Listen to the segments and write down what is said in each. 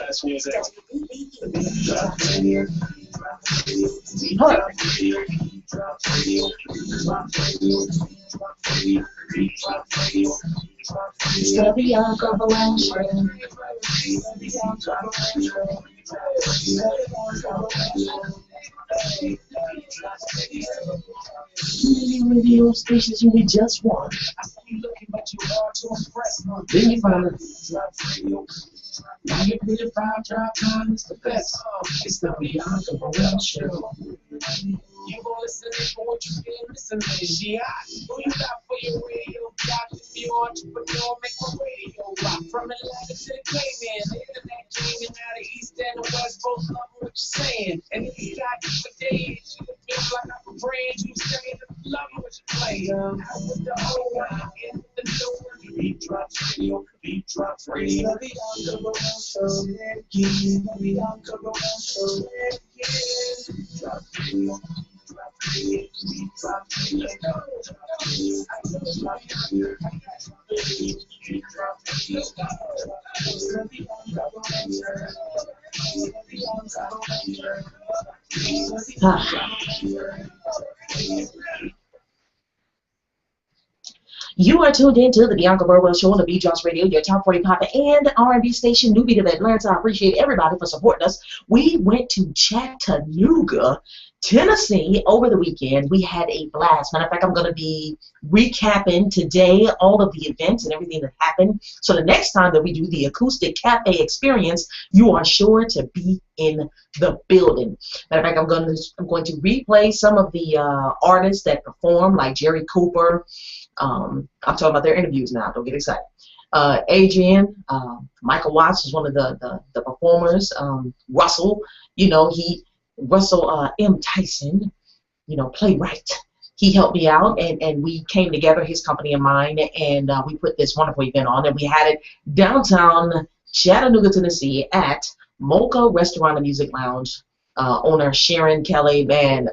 It's the Bianca Burwell Show. Many radio stations you need just one. Then you find it. Now you pay the $5 time, it's the best. It's the Bianca Burwell Show. You gonna listen for what you feel, listen to she hot. Who you got for your radio? Got if you entrepreneur, make a radio rock. From Atlanta to the Cayman, the internet came in out of East and the West, both love what you're saying. And if you got you for days, you feel like I'm a brand, you say love what you play. Out with the old one, in with the new one. Beat drops radio, beat drops radio. The Bianca Burwell Show, the Bianca Burwell Show, beat drops radio. You are tuned in to the Bianca Burwell Show on the TheBeatDropsRadio, your top 40 pop and R&B station, New Beat of Atlanta. I appreciate everybody for supporting us. We went to Chattanooga, Tennessee over the weekend. We had a blast. Matter of fact, I'm going to be recapping today all of the events and everything that happened. So the next time that we do the Acoustic Cafe Experience, you are sure to be in the building. Matter of fact, I'm going to replay some of the artists that performed, like Jerry Cooper. I'm talking about their interviews now. Don't get excited. Adrian, Michael Watts is one of the performers. Russell, Russell M. Tyson, playwright. He helped me out, and we came together, his company and mine, and we put this wonderful event on, and we had it downtown Chattanooga, Tennessee, at Mocha Restaurant and Music Lounge. Owner Sharon Kelly, man,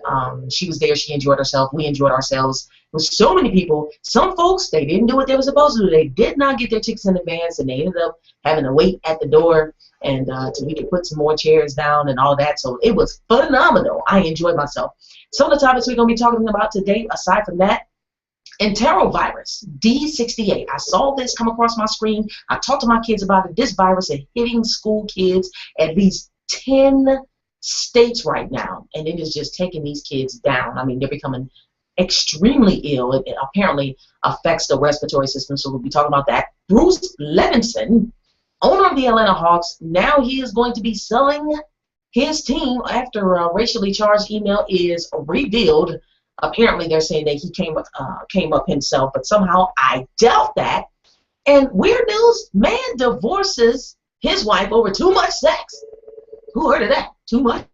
she was there. She enjoyed herself. We enjoyed ourselves. There was so many people. Some folks, they didn't do what they were supposed to do. They did not get their tickets in advance, and they ended up having to wait at the door and till we could put some more chairs down and all that. So it was phenomenal. I enjoyed myself. Some of the topics we're going to be talking about today, aside from that, enterovirus, D68. I saw this come across my screen. I talked to my kids about it. This virus is hitting school kids, at least 10 states right now, and it is just taking these kids down. I mean, they're becoming extremely ill. It apparently affects the respiratory system, so we'll be talking about that. Bruce Levinson, owner of the Atlanta Hawks, now he is going to be selling his team after a racially charged email is revealed. Apparently, they're saying that he came up himself, but somehow I doubt that. And weird news, man divorces his wife over too much sex. Who heard of that? Too much?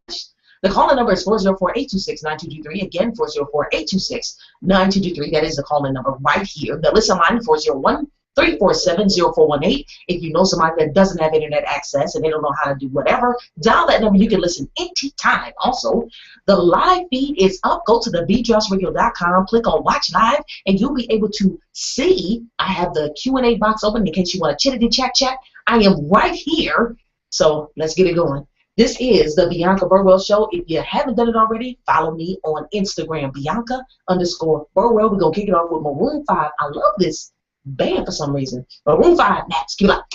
The calling number is 404-826-9223. Again, 404-826-9223. That is the calling number right here. The listen line, 401-347-0418. If you know somebody that doesn't have internet access and they don't know how to do whatever, dial that number. You can listen anytime. Also, the live feed is up. Go to TheBeatDropsRadio.com, click on Watch Live, and you'll be able to see. I have the Q&A box open in case you want to chittity chat. I am right here. So let's get it going. This is the Bianca Burwell Show. If you haven't done it already, follow me on Instagram, Bianca_Burwell. We're going to kick it off with Maroon 5. I love this band for some reason. Maroon 5, Max, give it up.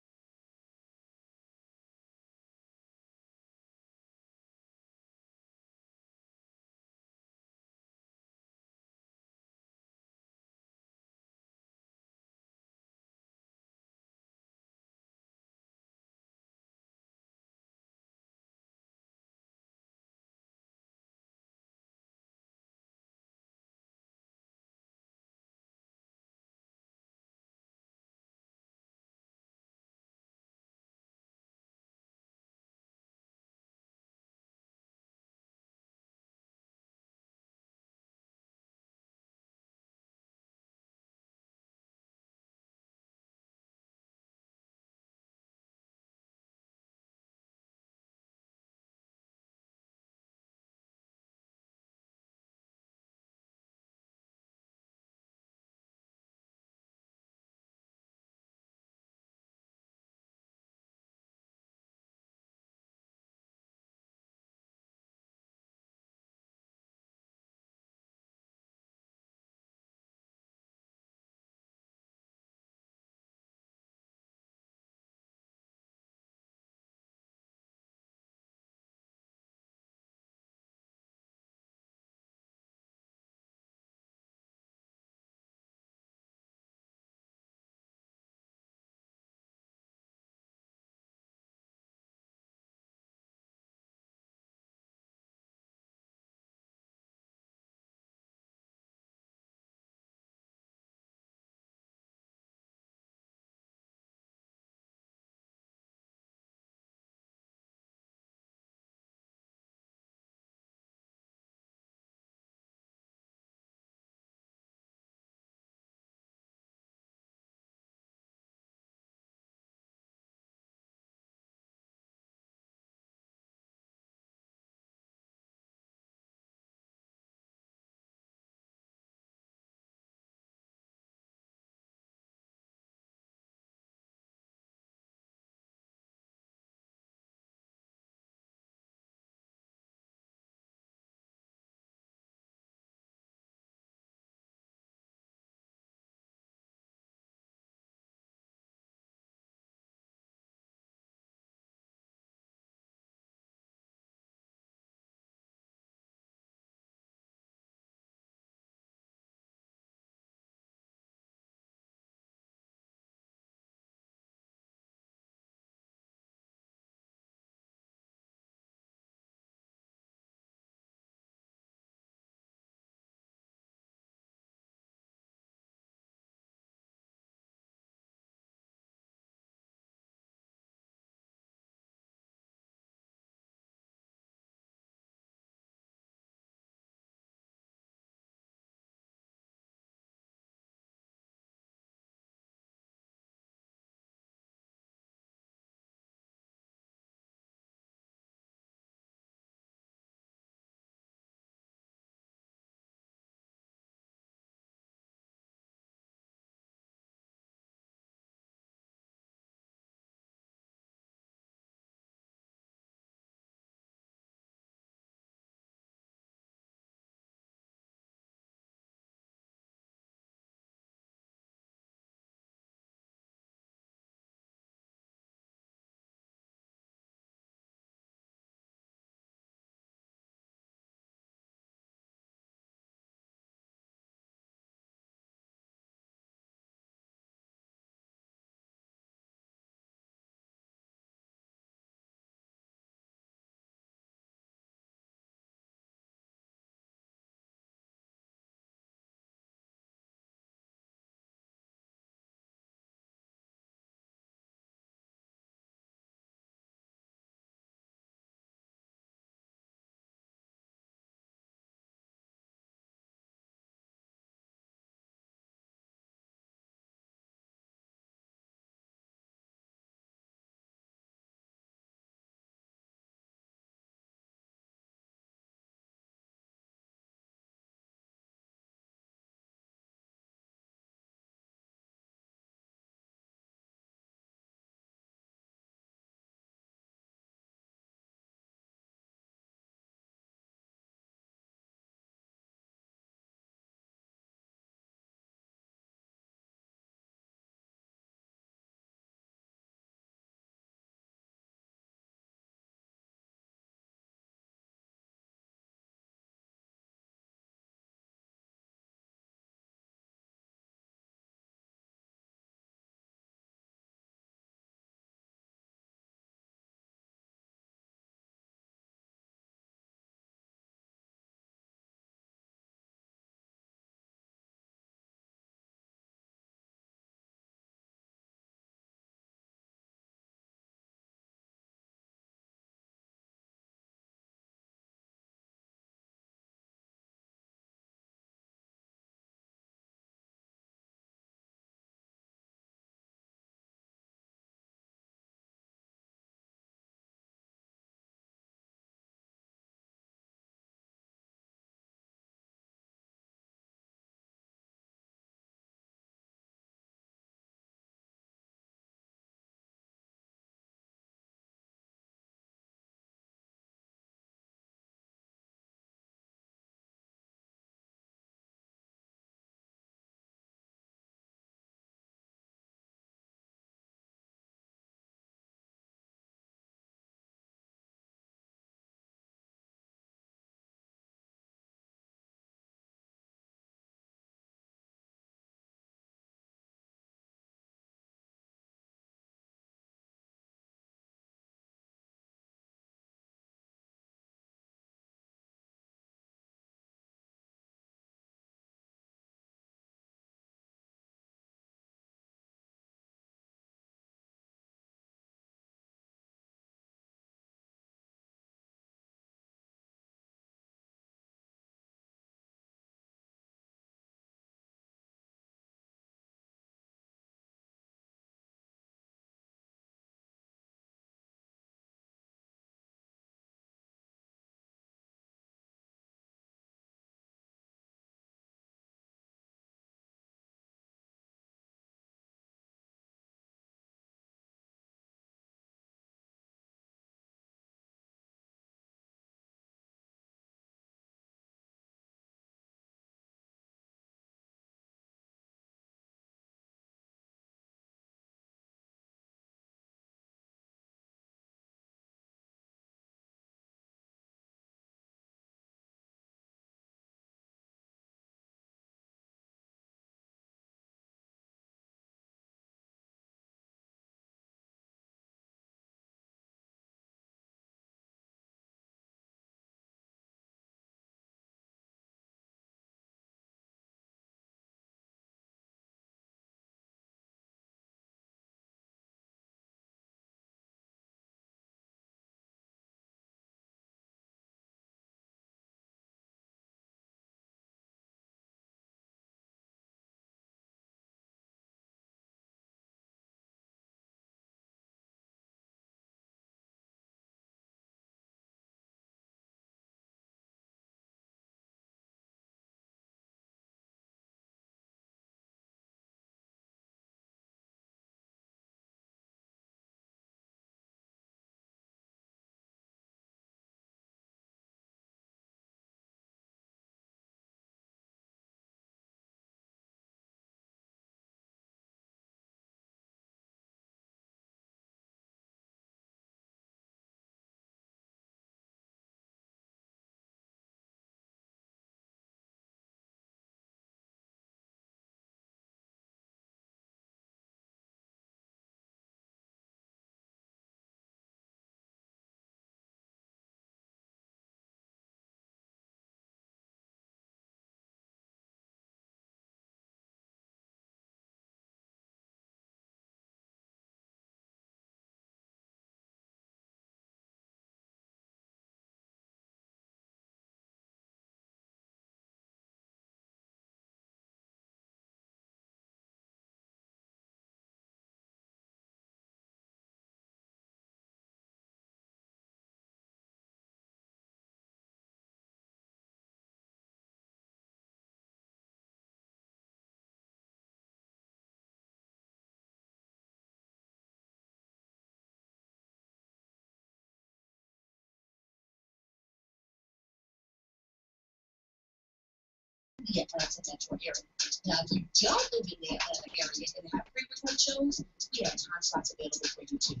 the Atlanta metro area. Now, if you don't live in the Atlanta area and have frequent shows, we have time slots available for you too.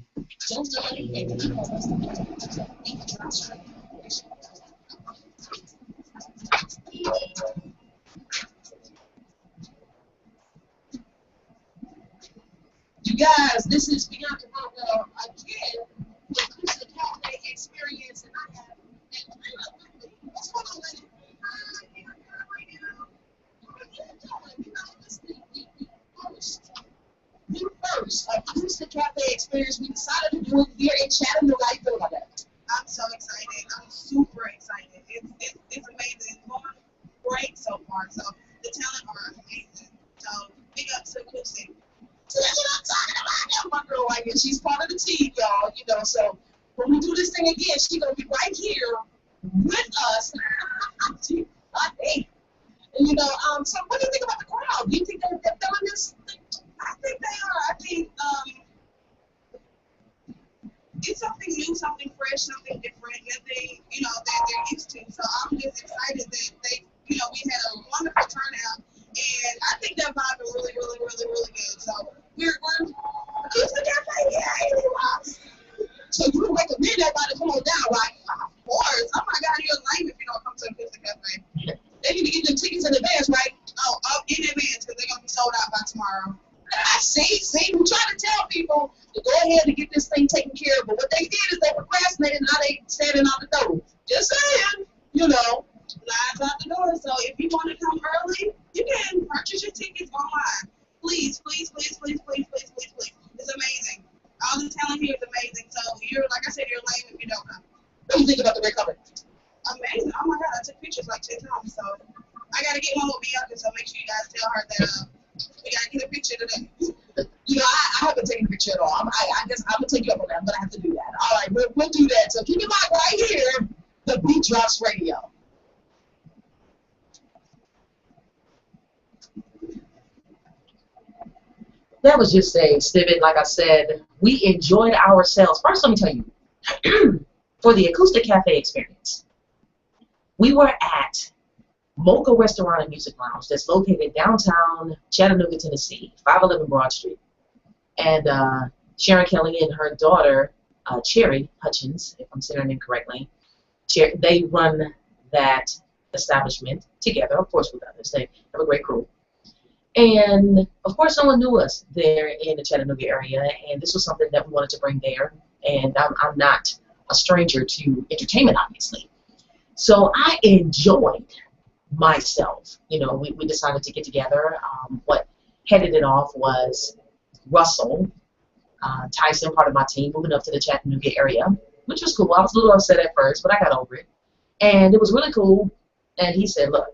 Don't delay and keep on listening to the Beat Drops Radio. You guys, this is Bianca Burwell again, the Acoustic Cafe Experience, and I have Atlanta with me. What's going on, lady? Hi, Bianca, right now. What are you doing? You know, this is the first Acoustic Cafe Experience. We decided to do it here in Chattanooga. How you feel about that? I'm so excited. I'm super excited. It's amazing. It's going great so far. So the talent are amazing. So big up to Acoustic. So that's what I'm talking about. My girl right here. She's part of the team, y'all. You know, so when we do this thing again, she's gonna be right here with us. I hate. And you know, so what do you think about the crowd? Do you think they're feeling this? I think they are. I think it's something new, something fresh, something different, nothing, that they're used to. So I'm just excited that they, we had a wonderful turnout, and I think that vibe is really, really, really, really good. So we're Acoustic Cafe, yeah, it was. So you would recommend everybody to come on down, right? Of course. Oh my God, you're lame if you don't come to Acoustic Cafe. They need to get them tickets in advance, right? Oh, in advance, because they're gonna be sold out by tomorrow. I see, we try to tell people to go ahead and get this thing taken care of, but what they did is they procrastinated, now they standing out the door. Just saying, lines out the door. So if you want to come early, you can purchase your tickets online. Please, please, please, please, please, please, please, please. It's amazing. All the talent here is amazing. So you're, like I said, you're lame if you don't come. What do you think about the red carpet? Amazing. Oh my God, I took pictures like 10 times. So I got to get one with Bianca, so make sure you guys tell her that we got to get a picture today. I haven't taken a picture at all. I guess I'm going to take you up on that. I'm going to have to do that. All right, we'll do that. So keep in mind right here, the Beat Drops Radio. That was just a snippet. Like I said, we enjoyed ourselves. First, let me tell you, for the Acoustic Cafe Experience, we were at Mocha Restaurant and Music Lounge that's located downtown Chattanooga, Tennessee, 511 Broad Street. And Sharon Kelly and her daughter, Cherry Hutchins, if I'm saying her name correctly, they run that establishment together, of course, with others. They have a great crew. And, of course, someone knew us there in the Chattanooga area, and this was something that we wanted to bring there. And I'm not a stranger to entertainment, obviously. So I enjoyed myself. We decided to get together. What headed it off was Russell Tyson, part of my team, moving up to the Chattanooga area, which was cool. I was a little upset at first, but I got over it. And it was really cool. And he said, look,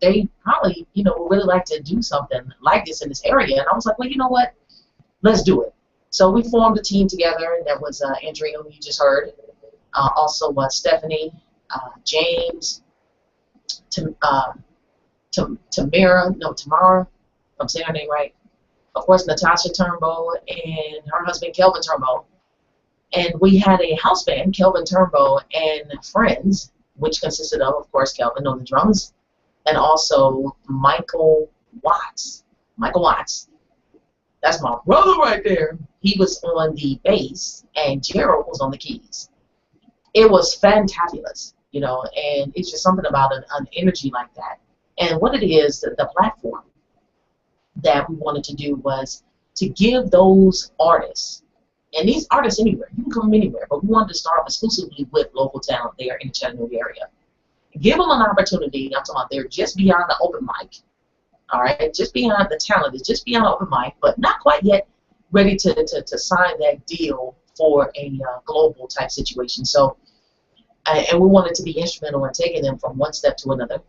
they probably, would really like to do something like this in this area. And I was like, well, you know what? Let's do it. So we formed a team together. That was Andrea, who you just heard. Also Stephanie, James, Tamara, if I'm saying her name right. Of course, Natasha Turnbow and her husband, Kelvin Turnbow. And we had a house band, Kelvin Turnbow and Friends, which consisted of course, Kelvin on the drums, and also Michael Watts. Michael Watts. That's my brother right there. He was on the bass, and Gerald was on the keys. It was fantabulous, and it's just something about an energy like that. And what it is, the platform that we wanted to do was to give those artists, and these artists anywhere, you can come anywhere, but we wanted to start off exclusively with local talent there in the Chattanooga area. Give them an opportunity. I'm talking about they're just beyond the open mic, all right? Just beyond the talent is just beyond the open mic, but not quite yet ready to sign that deal for a global type situation. So, and we wanted to be instrumental in taking them from one step to another,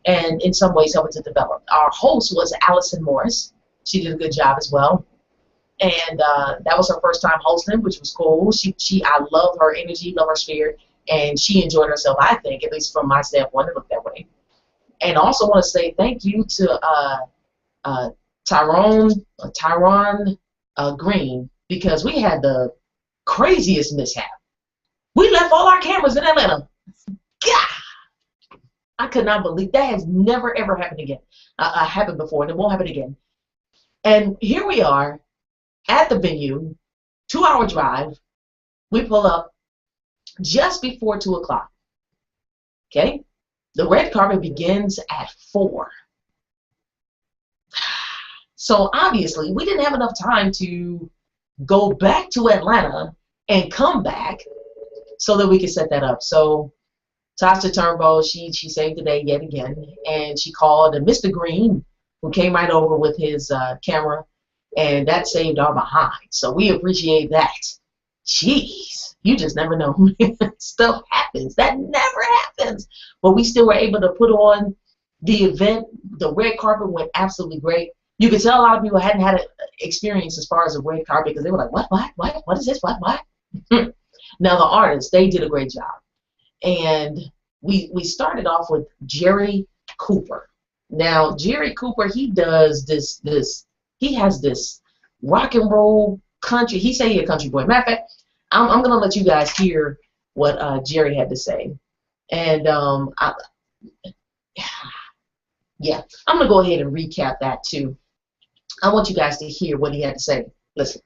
and in some ways helping to develop. Our host was Allison Morris. She did a good job as well. And that was her first time hosting, which was cool. I love her energy, love her spirit, and she enjoyed herself, I think, at least from my standpoint, it looked that way. And I also want to say thank you to Tyron Green, because we had the craziest mishap. We left all our cameras in Atlanta. God! I could not believe that has never ever happened again. Happened before, and it won't happen again. And here we are at the venue, 2-hour drive. We pull up just before 2 o'clock. Okay, the red carpet begins at 4. So obviously, we didn't have enough time to go back to Atlanta and come back so that we could set that up. So Tasha Turnbull, she saved the day yet again, and she called Mr. Green, who came right over with his camera, and that saved our behind. So we appreciate that. Jeez, you just never know. Stuff happens. That never happens. But we still were able to put on the event. The red carpet went absolutely great. You could tell a lot of people hadn't had an experience as far as a red carpet because they were like, what is this, what? Now the artists, they did a great job. And we started off with Jerry Cooper. Now, Jerry Cooper, he does this, he has this rock and roll country. He say he's a country boy. Matter of fact, I'm going to let you guys hear what Jerry had to say. And, yeah, I'm going to go ahead and recap that, too. I want you guys to hear what he had to say. Listen.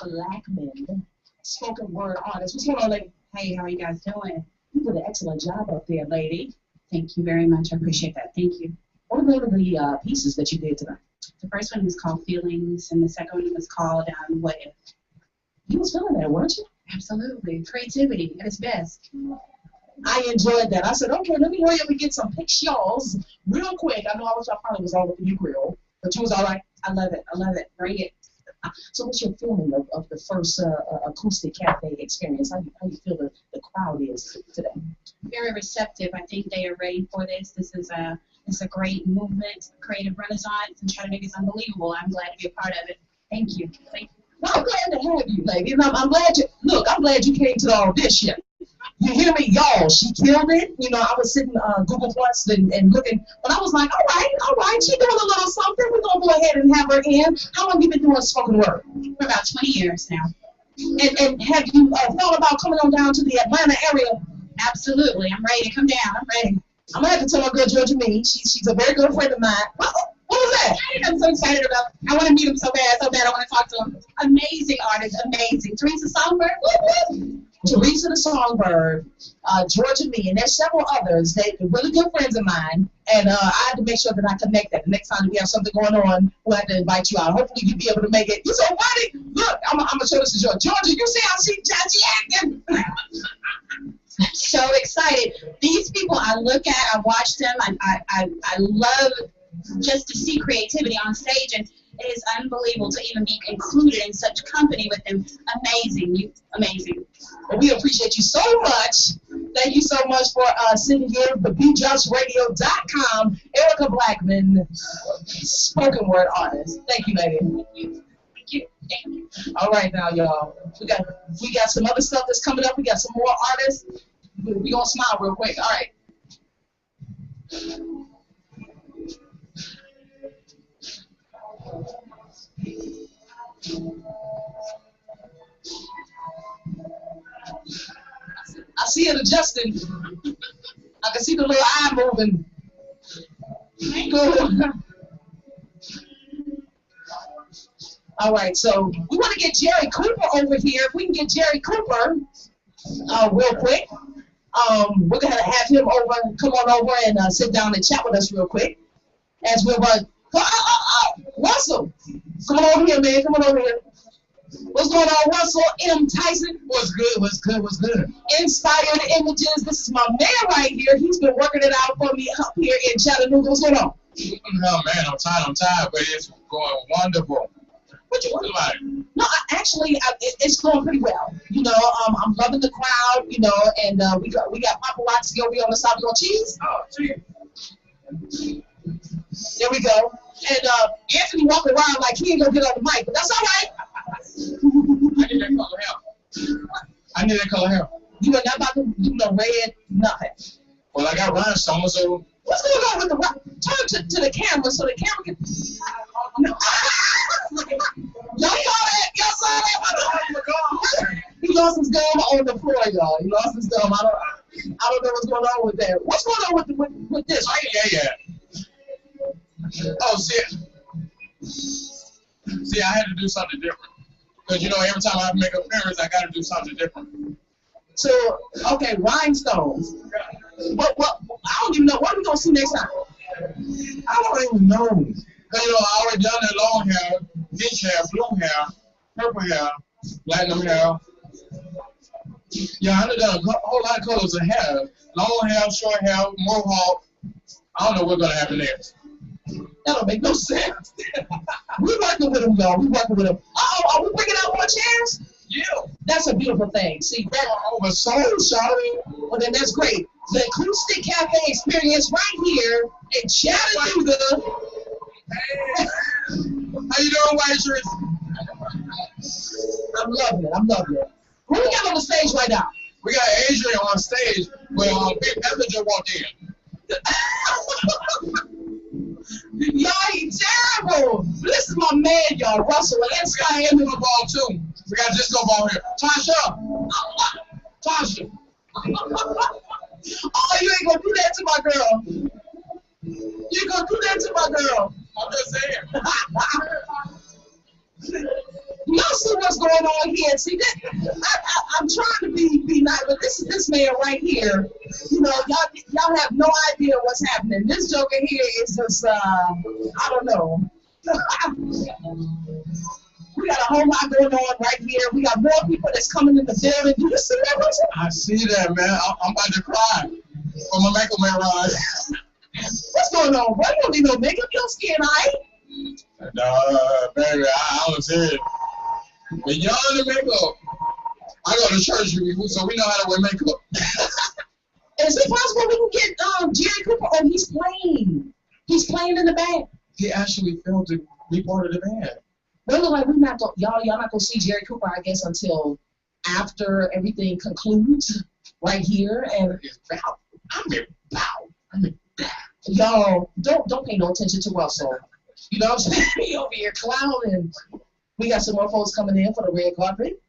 Blackman, spoken word artist. What's going on, lady? Hey, how are you guys doing? You did an excellent job up there, lady. Thank you very much. I appreciate that. Thank you. What are the pieces that you did tonight? The first one was called Feelings, and the second one was called What If. You was feeling that, weren't you? Absolutely. Creativity at its best. I enjoyed that. I said, okay, let me hurry up and get some pictures real quick. I know I probably was all over you grill, but you was all right. I love it. I love it. Bring it. So what's your feeling of the first Acoustic Cafe Experience? How you feel the crowd is today? Very receptive. I think they are ready for this. This is a great movement, creative renaissance, and trying to make this unbelievable. I'm glad to be a part of it. Thank you. Thank you. Well, I'm glad to have you, lady. And I'm glad I'm glad you came to the audition. You hear me, y'all? She killed it. You know, I was sitting Google Plus and looking, but I was like, all right, she doing a little something. We're gonna go ahead and have her in. How long you been doing spoken word? For about 20 years now. And have you thought about coming on down to the Atlanta area? Absolutely. I'm ready to come down. I'm ready. I'm gonna have to tell my girl Georgia Me. She's a very good friend of mine. What was that? I'm so excited about it. I want to meet him so bad. I want to talk to him. Amazing artist, amazing. Teresa Songbird. Teresa the Songbird, Georgia Me, and there's several others. They're really good friends of mine, and I had to make sure that I connect that. The next time we have something going on, we'll have to invite you out. Hopefully you'll be able to make it. You're so funny. Look, I'm going to show this to Georgia. Georgia, you see how she acting? So excited. These people I look at, I watch them, I love just to see creativity on stage, and it is unbelievable to even be included in such company with them. Amazing. Amazing. Well, we appreciate you so much. Thank you so much for sitting here. TheBeatDropsRadio.com. Erica Blackman, spoken word artist. Thank you, lady. Thank you. Thank you. Thank you. All right, now, y'all. We got some other stuff that's coming up. We got some more artists. We're going to smile real quick. All right. I see it adjusting. I can see the little eye moving. Good. All right, so we want to get Jerry Cooper over here. If we can get Jerry Cooper real quick, we're going to have him come on over and sit down and chat with us real quick. As we're Russell, come on over here, man. Come on over here. What's going on, Russell M. Tyson? What's good? Inspired Images. This is my man right here. He's been working it out for me up here in Chattanooga. What's going on? No, man, I'm tired, but it's going wonderful. What you looking like? No, it's going pretty well. You know, I'm loving the crowd. You know, and we got paparazzi over here on the side. You want cheese? Oh, cheese. There we go. And Anthony walking around like he ain't gonna get on the mic, but that's all right. I need that color hair. You are not about to do no red, nothing. Well, I got rhinestones, so. What's going on with the rock? turn to the camera so the camera can. No. Y'all saw that? Y'all saw that? He lost his gum on the floor, y'all. He lost his gum. I don't know what's going on with that. What's going on with this? Yeah. Oh, see, I had to do something different. Because, you know, every time I make an appearance, I got to do something different. So, okay, rhinestones. What? I don't even know. What are we going to see next time? I don't even know. Because, you know, I already done that long hair, peach hair, blue hair, purple hair, platinum hair. Yeah, I done a whole lot of colors of hair. Long hair, short hair, mohawk. I don't know what's going to happen next. That don't make no sense. We're working with them, y'all. We're working with them. Are we bringing out more chairs? Yeah. That's a beautiful thing. See, that over soul, shawty. Well, then that's great. The Acoustic Cafe Experience right here in Chattanooga. Hey. How you doing, waitress? I'm loving it. Who we got on the stage right now? We got Adrian on stage. Well, Big Pepper just walked in. Y'all ain't terrible. This is my man, y'all. Russell and Sky and the ball too. We got disco ball here. Tasha. Oh, you ain't gonna do that to my girl. You gonna do that to my girl. I'm just saying. Y'all see what's going on here? See, I'm trying to be nice, but this man right here. You know, y'all have no idea what's happening. This joker here is just I don't know. We got a whole lot going on right here. We got more people that's coming in the building. Do you see that, Russell? I see that, man. I'm about to cry from my makeup man ride. What's going on? Boy, you don't need no makeup. Your skin, all right? No, baby, I was serious. Beyond the makeup, I go to church, so we know how to wear makeup. Is it possible we can get Jerry Cooper? Oh, he's playing. He's playing in the band. He actually failed to be part of the band. Well, look like we're not going, y'all not gonna see Jerry Cooper, I guess, until after everything concludes right here. And y'all don't pay no attention to Russell. You know what I'm saying? He over here clowning. We got some more folks coming in for the red carpet.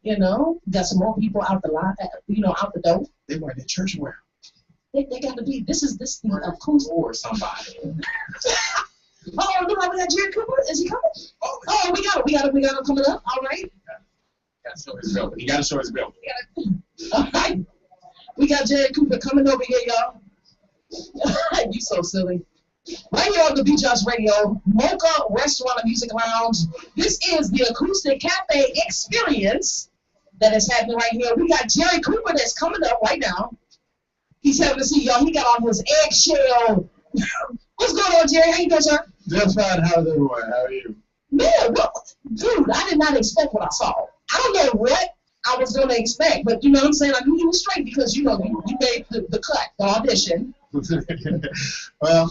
You know, got some more people out the line. Out the door. They wear their church wear. They got to be. This acoustic or somebody. Oh, look like we got Jerry Cooper. Is he coming? Oh, we got him coming up. All right. Got to show his belt. He got to show his belt. All right. We got Jerry Cooper coming over here, y'all. You so silly. Right here on the TheBeatDropsRadio, Mocha Restaurant and Music Lounge. This is the Acoustic Cafe Experience that is happening right here. We got Jerry Cooper that's coming up right now. He's having to see y'all. He got on his eggshell. What's going on, Jerry? How you doing, sir? Just fine. How's everyone? How are you? Man, dude, I did not expect what I saw. I don't know what I was going to expect, but you know what I'm saying? I knew you were straight because, you know, you made the cut, the audition. Well,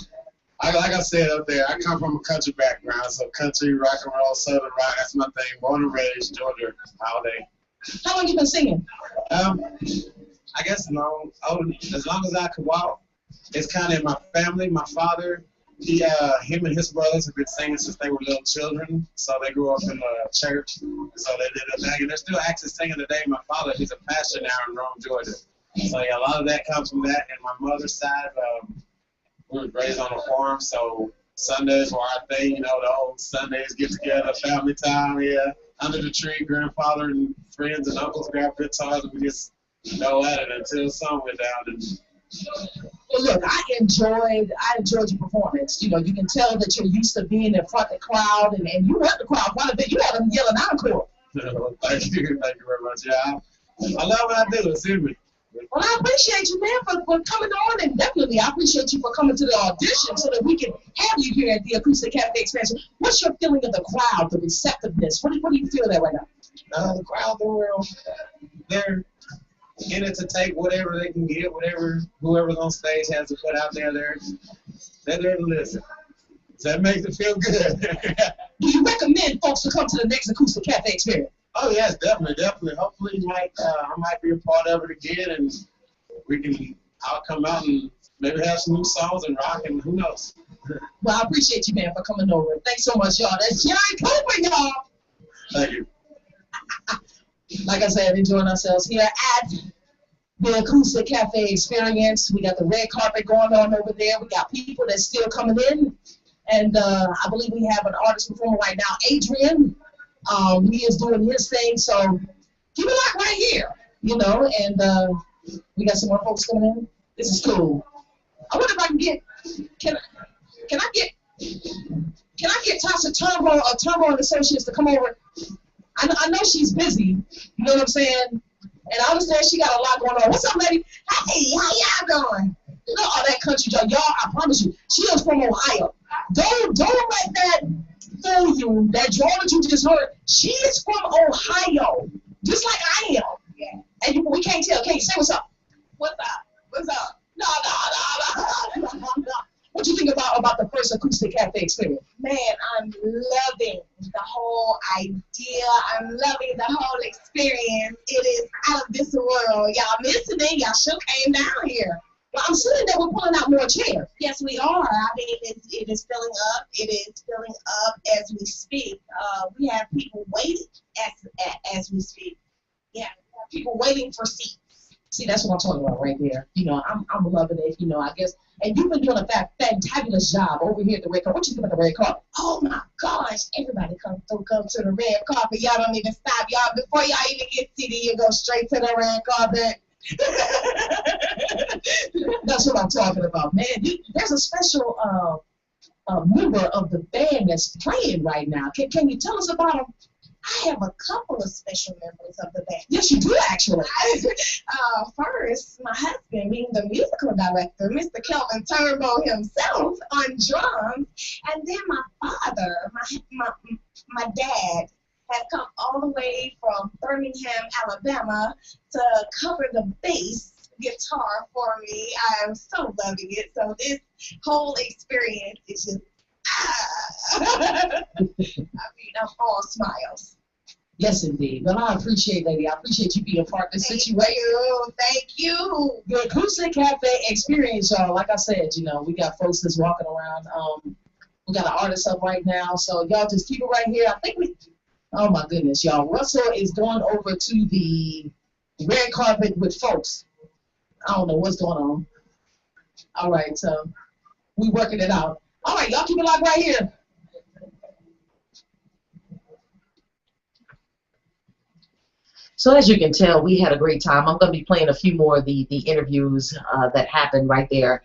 like I said up there, I come from a country background, so country, rock and roll, southern rock, that's my thing. Born and raised, Georgia, holiday. How long you been singing? I guess long, as long as I could walk. It's kind of in my family. My father, him and his brothers have been singing since they were little children. So they grew up in the church. So they did a thing, and they're still actually singing today. My father, he's a pastor now in Rome, Georgia. So yeah, a lot of that comes from that. And my mother's side, we were raised on a farm, so Sundays were our thing. You know, the old Sundays get together, family time, yeah, under the tree. Grandfather and friends and uncles grab guitars, and we just go at it until the sun went down. And well, look, I enjoyed your performance. You know, you can tell that you're used to being in front of the crowd, and you went the crowd quite a bit. You had them yelling encore. Thank you very much. Yeah, I love what I do. Excuse me. Well, I appreciate you, man, for coming on, and definitely I appreciate you for coming to the audition so that we can have you here at the Acoustic Cafe Experience. What's your feeling of the crowd, the receptiveness? What do you feel there right now? The crowd, they're in it to take whatever they can get, whoever's on stage has to put out there. They're there to listen. So that makes it feel good. Do you recommend folks to come to the next Acoustic Cafe Experience? Oh yes, definitely. Hopefully, I might be a part of it again, and I'll come out and maybe have some new songs and rock, and who knows. Well, I appreciate you, man, for coming over. Thanks so much, y'all. That's Jerry Cooper, y'all. Thank you. Like I said, enjoying ourselves here at the Acoustic Cafe Experience. We got the red carpet going on over there. We got people that's still coming in. And I believe we have an artist performing right now, Adrian. He is doing his thing, so keep it locked right here, you know. And we got some more folks coming in. This is cool. I wonder if I can get, can I get Tasha Turbo or Turbo and Associates to come over? I know she's busy, you know what I'm saying? And I understand she got a lot going on. What's up, lady? Hey, how y'all doing? You know all that country, y'all, I promise you, she is from Ohio. Don't let that fool you, that draw that you just heard. She is from Ohio, just like I am. Yeah. And we can't tell. Can't say what's up. What's up? What's up? No. What do you think about the first Acoustic Cafe Experience? Man, I'm loving the whole idea. I'm loving the whole experience. It is out of this world. Y'all missing it. Y'all sure came down here. Well, I'm seeing that we're pulling out more chairs. Yes, we are. I mean, it is filling up. It is filling up as we speak. We have people waiting as we speak. Yeah, we have people waiting for seats. See, that's what I'm talking about right there. You know, I'm loving it. You know, I guess. And you've been doing a fantabulous job over here at the red carpet. What you think about the red carpet? Oh my gosh, everybody come to the red carpet. Y'all don't even stop. Y'all, before y'all even get seated, you go straight to the red carpet. That's what I'm talking about, man. There's a special member of the band that's playing right now. Can you tell us about him? I have a couple of special members of the band. Yes, you do, actually. First, my husband, being the musical director, Mr. Kelvin Turbo himself on drums, and then my father, my dad, has come all the way from Birmingham, Alabama, to cover the bass guitar for me. I am so loving it. So this whole experience is just I mean, I'm all smiles. Yes, indeed. Well, I appreciate, lady. I appreciate you being part of the situation. Thank you. The Acoustic Cafe Experience, y'all. Like I said, you know, we got folks that's walking around. We got an artist up right now. So y'all just keep it right here. I think oh my goodness, y'all. Russell is going over to the red carpet with folks. I don't know what's going on. All right, so we working it out. All right, y'all keep it locked right here. So as you can tell, we had a great time. I'm going to be playing a few more of the interviews that happened right there.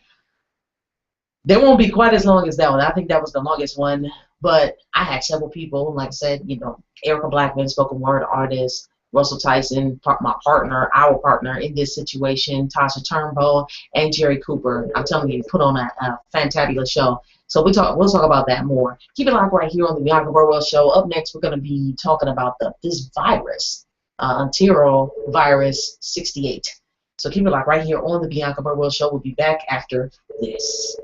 They won't be quite as long as that one. I think that was the longest one. But I had several people, like I said, you know, Erica Blackman, spoken word artist, Russell Tyson, my partner, our partner in this situation, Tasha Turnbull, and Jerry Cooper. I'm telling you, put on a fantabulous show. So we'll talk about that more. Keep it locked right here on the Bianca Burwell Show. Up next, we're going to be talking about this virus, Antero virus 68. So keep it locked right here on the Bianca Burwell Show. We'll be back after this.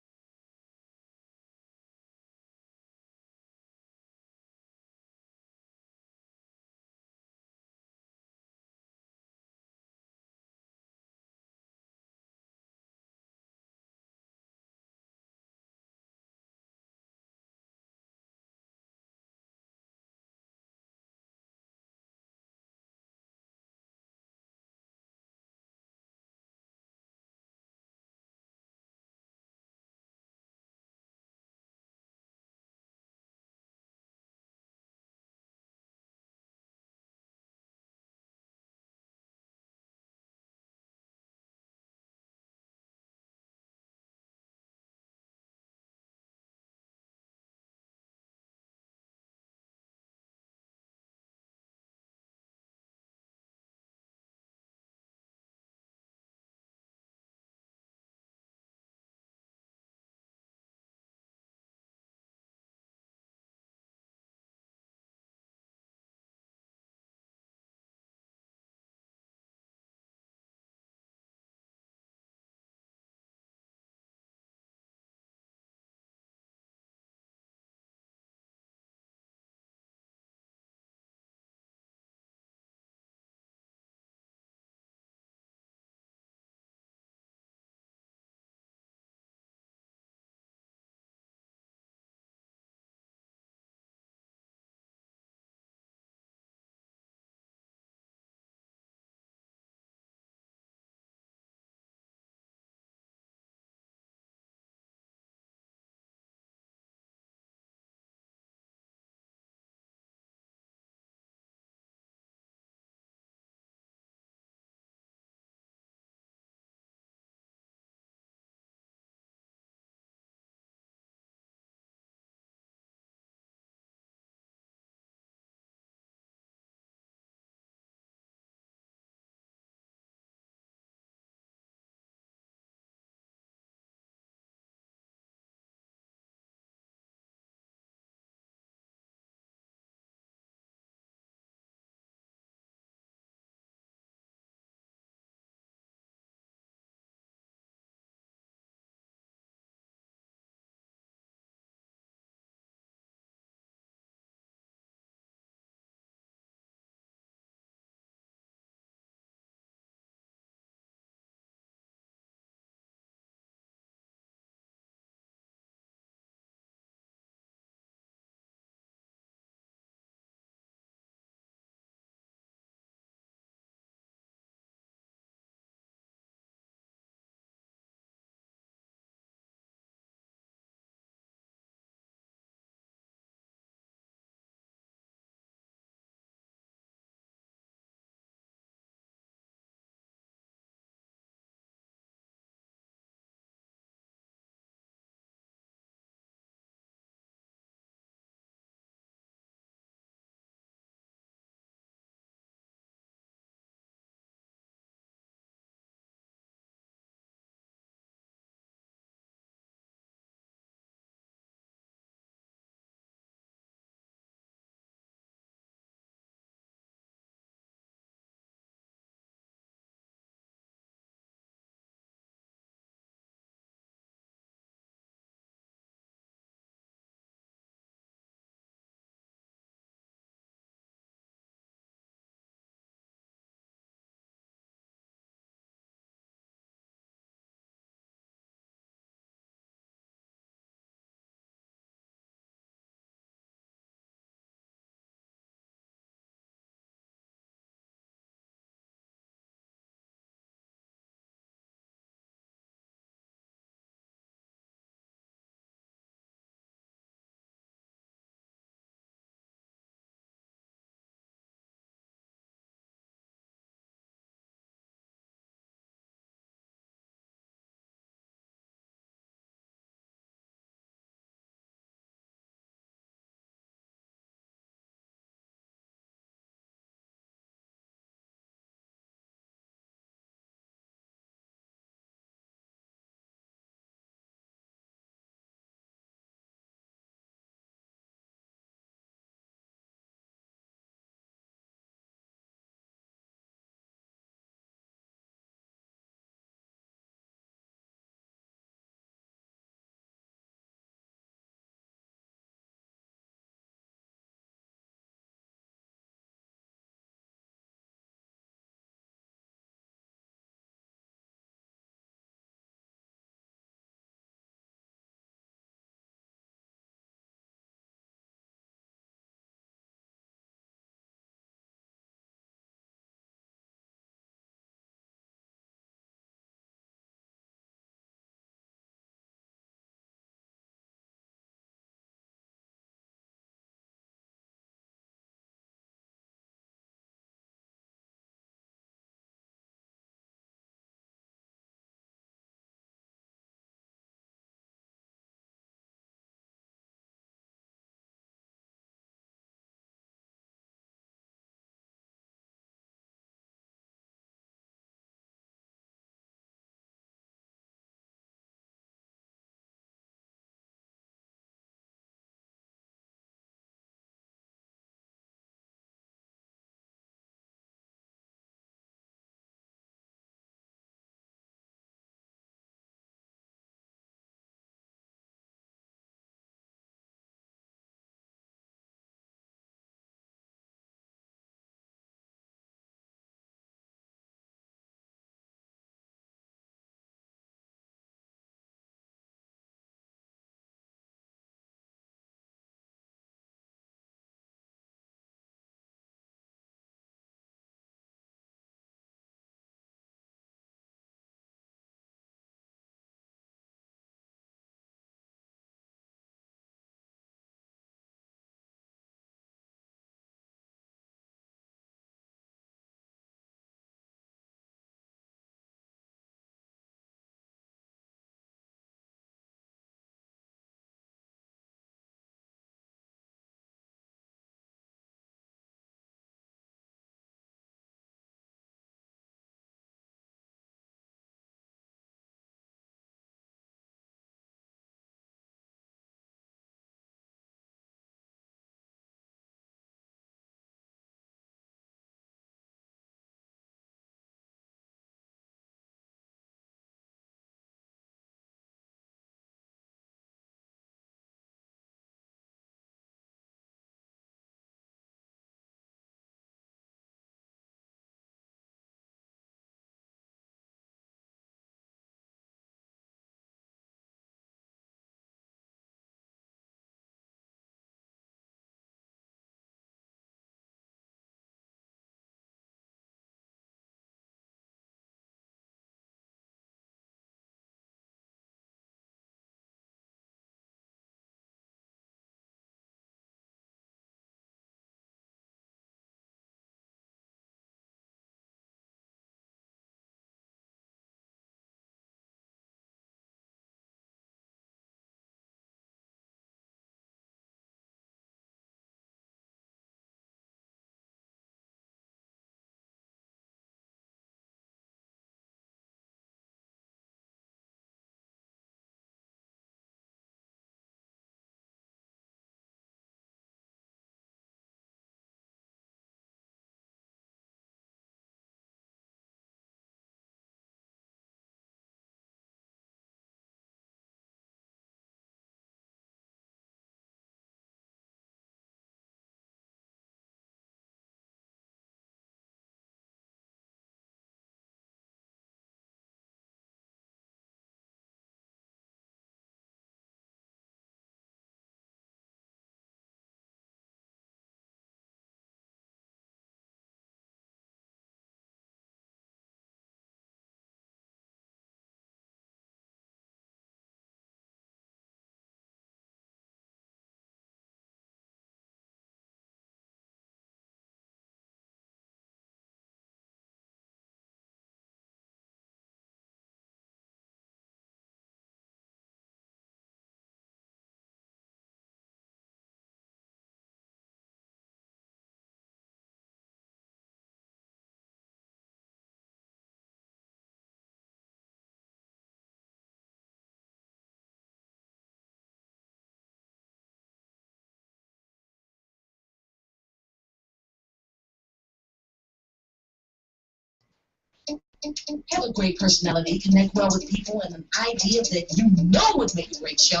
Have a great personality, connect well with people, and an idea that you know would make a great show?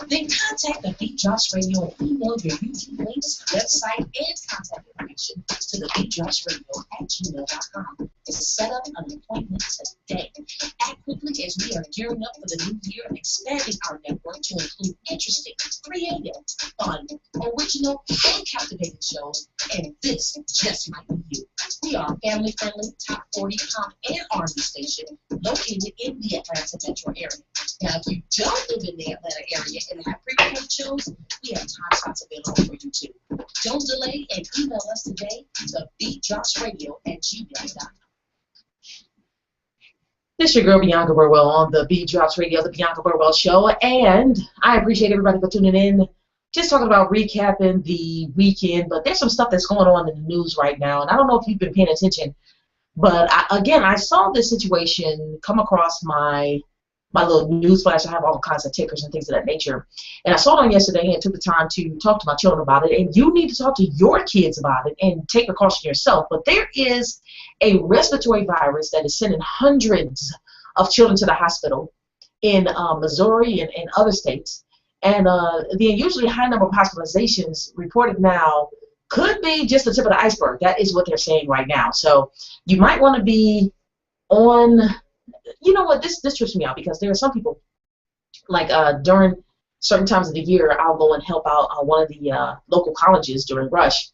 Then contact the Beat Drops Radio and email your YouTube links, website, and contact information to TheBeatDropsRadio@gmail.com to set up an appointment today. Act quickly as we are gearing up for the new year and expanding our network to include interesting, creative, fun, original, and captivating shows, and this just might be you. We are a family-friendly, top 40 pop and R&B station located in the Atlanta metro area. Now, if you don't live in the Atlanta area and have pre-recorded shows, we have time slots available for you too. Don't delay and email us today to TheBeatDropsRadio@gmail.com. This is your girl Bianca Burwell on the Beat Drops Radio, the Bianca Burwell Show, and I appreciate everybody for tuning in. Just talking about recapping the weekend, but there's some stuff that's going on in the news right now, and I don't know if you've been paying attention, but I saw this situation come across my little news flash. I have all kinds of tickers and things of that nature, and I saw it on yesterday and took the time to talk to my children about it, and you need to talk to your kids about it and take precaution yourself. But there is a respiratory virus that is sending hundreds of children to the hospital in Missouri and other states. And the unusually high number of hospitalizations reported now could be just the tip of the iceberg. That is what they're saying right now. So you might want to be on, you know what, this trips me out because there are some people, like during certain times of the year, I'll go and help out one of the local colleges during rush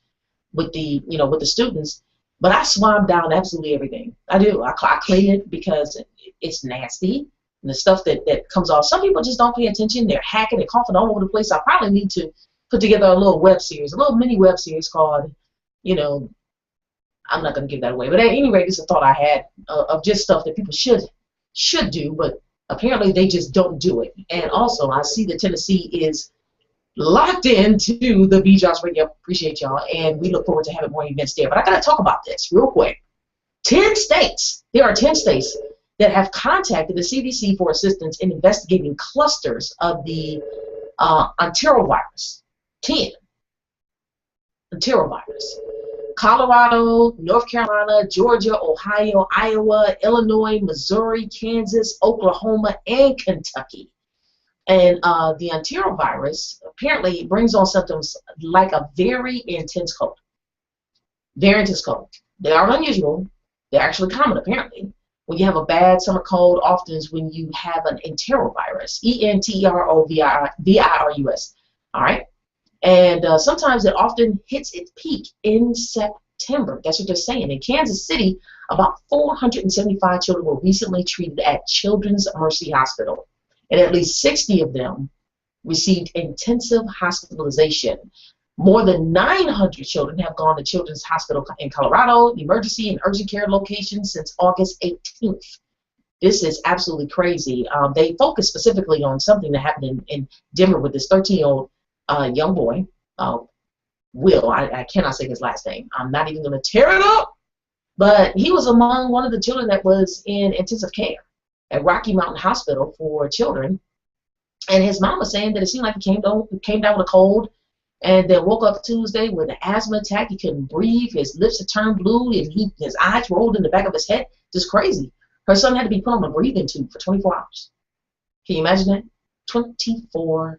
with the students. But I swab down absolutely everything. I do. I clean it because it's nasty. And the stuff that comes off. Some people just don't pay attention. They're hacking and coughing all over the place. I probably need to put together a little web series, a little mini web series called, I'm not going to give that away. But at any rate, it's a thought I had of just stuff that people should do, but apparently they just don't do it. And also, I see that Tennessee is locked into the Beat Drops Radio. Appreciate y'all. And we look forward to having more events there. But I got to talk about this real quick. 10 states. There are 10 states that have contacted the CDC for assistance in investigating clusters of the enterovirus. 10. Enterovirus. Colorado, North Carolina, Georgia, Ohio, Iowa, Illinois, Missouri, Kansas, Oklahoma, and Kentucky. And the enterovirus apparently brings on symptoms like a very intense cold. Very intense cold. They aren't unusual. They're actually common, apparently. When you have a bad summer cold, often is when you have an enterovirus, enterovirus, all right? And sometimes it often hits its peak in September. That's what they're saying. In Kansas City, about 475 children were recently treated at Children's Mercy Hospital, and at least 60 of them received intensive hospitalization. More than 900 children have gone to Children's Hospital in Colorado, emergency and urgent care locations since August 18th. This is absolutely crazy. They focus specifically on something that happened in Denver with this 13-year-old young boy, Will. I cannot say his last name. I'm not even going to tear it up. But he was among one of the children that was in intensive care at Rocky Mountain Hospital for children. And his mom was saying that it seemed like he came down with a cold, and then woke up Tuesday with an asthma attack. He couldn't breathe. His lips had turned blue, and his eyes rolled in the back of his head. Just crazy. Her son had to be put on a breathing tube for 24 hours. Can you imagine that? 24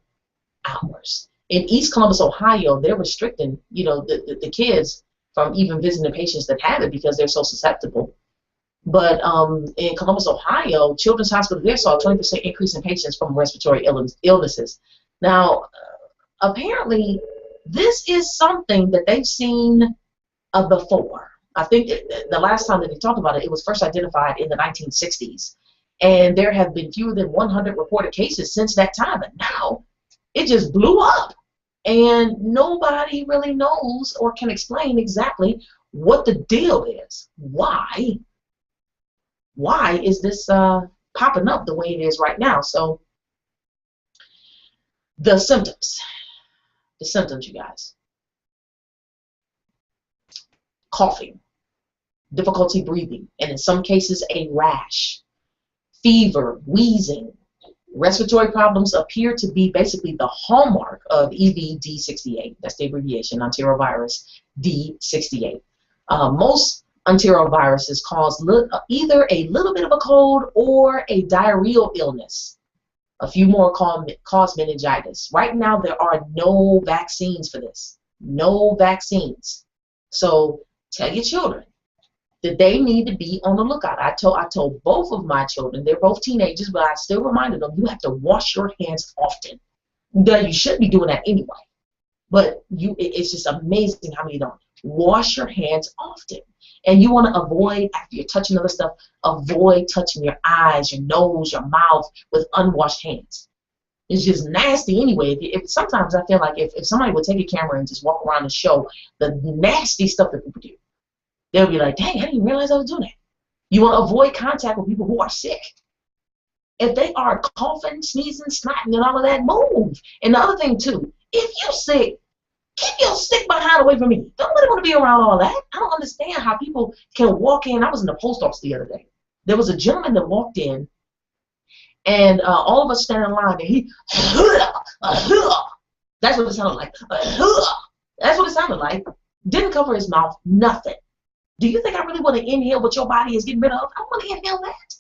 hours. In East Columbus, Ohio, they're restricting, the kids from even visiting patients that have it because they're so susceptible. But in Columbus, Ohio, Children's Hospital there saw a 20% increase in patients from respiratory illnesses. Now, apparently, this is something that they've seen before. I think the last time that they talked about it, it was first identified in the 1960s. And there have been fewer than 100 reported cases since that time. But now, it just blew up. And nobody really knows or can explain exactly what the deal is. Why? Why is this popping up the way it is right now? So, the symptoms, you guys. Coughing, difficulty breathing, and in some cases a rash, fever, wheezing. Respiratory problems appear to be basically the hallmark of EVD68. That's the abbreviation, enterovirus D68. Most enteroviruses cause either a little bit of a cold or a diarrheal illness. A few more cause meningitis. Right now, there are no vaccines for this. No vaccines. So tell your children that they need to be on the lookout. I told both of my children, they're both teenagers, but I still reminded them, you have to wash your hands often. Now, you should be doing that anyway. But it's just amazing how many don't. Wash your hands often. And you want to avoid, after you're touching other stuff, avoid touching your eyes, your nose, your mouth with unwashed hands. It's just nasty anyway. If sometimes I feel like if somebody would take a camera and just walk around and show the nasty stuff that people do, they'll be like, dang, I didn't realize I was doing that. You want to avoid contact with people who are sick. If they are coughing, sneezing, snotting, and all of that, move. And the other thing, too, if you're sick, keep your sick behind away from me. Don't let want to be around all that. I don't understand how people can walk in. I was in the post office the other day. There was a gentleman that walked in, and all of us standing in line, and he, that's what it sounded like. That's what it sounded like. Didn't cover his mouth, nothing. Do you think I really want to inhale what your body is getting rid of? I don't want to inhale that.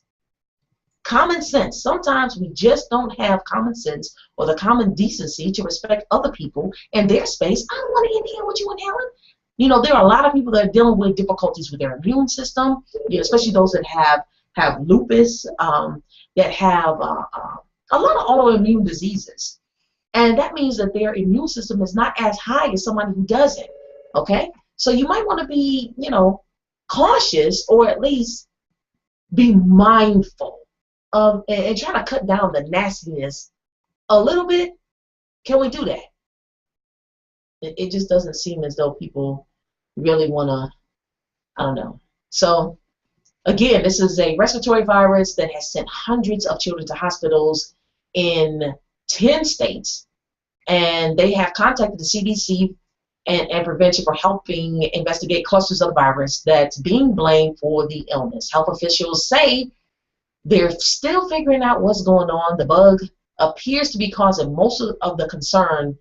Common sense. Sometimes we just don't have common sense or the common decency to respect other people and their space. I don't want to inhale what you inhaling. You know, there are a lot of people that are dealing with difficulties with their immune system, especially those that have lupus, that have a lot of autoimmune diseases. And that means that their immune system is not as high as somebody who doesn't. Okay? So you might want to be, cautious, or at least be mindful of and try to cut down the nastiness a little bit. Can we do that? It just doesn't seem as though people really want to, I don't know. So, again, this is a respiratory virus that has sent hundreds of children to hospitals in 10 states, and they have contacted the CDC and prevention for helping investigate clusters of the virus that's being blamed for the illness. Health officials say they're still figuring out what's going on. The bug appears to be causing most of the concern,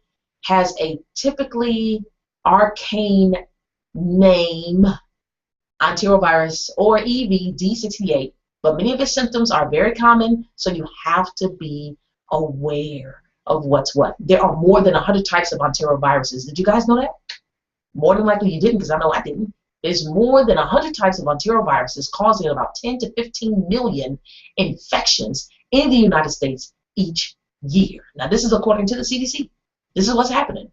has a typically arcane name, enterovirus or EVD68, but many of its symptoms are very common, so you have to be aware of what's what. There are more than 100 types of enteroviruses. Did you guys know that? More than likely you didn't, because I know I didn't. There's more than 100 types of enteroviruses causing about 10 to 15 million infections in the United States each year. Now, this is according to the CDC. This is what's happening.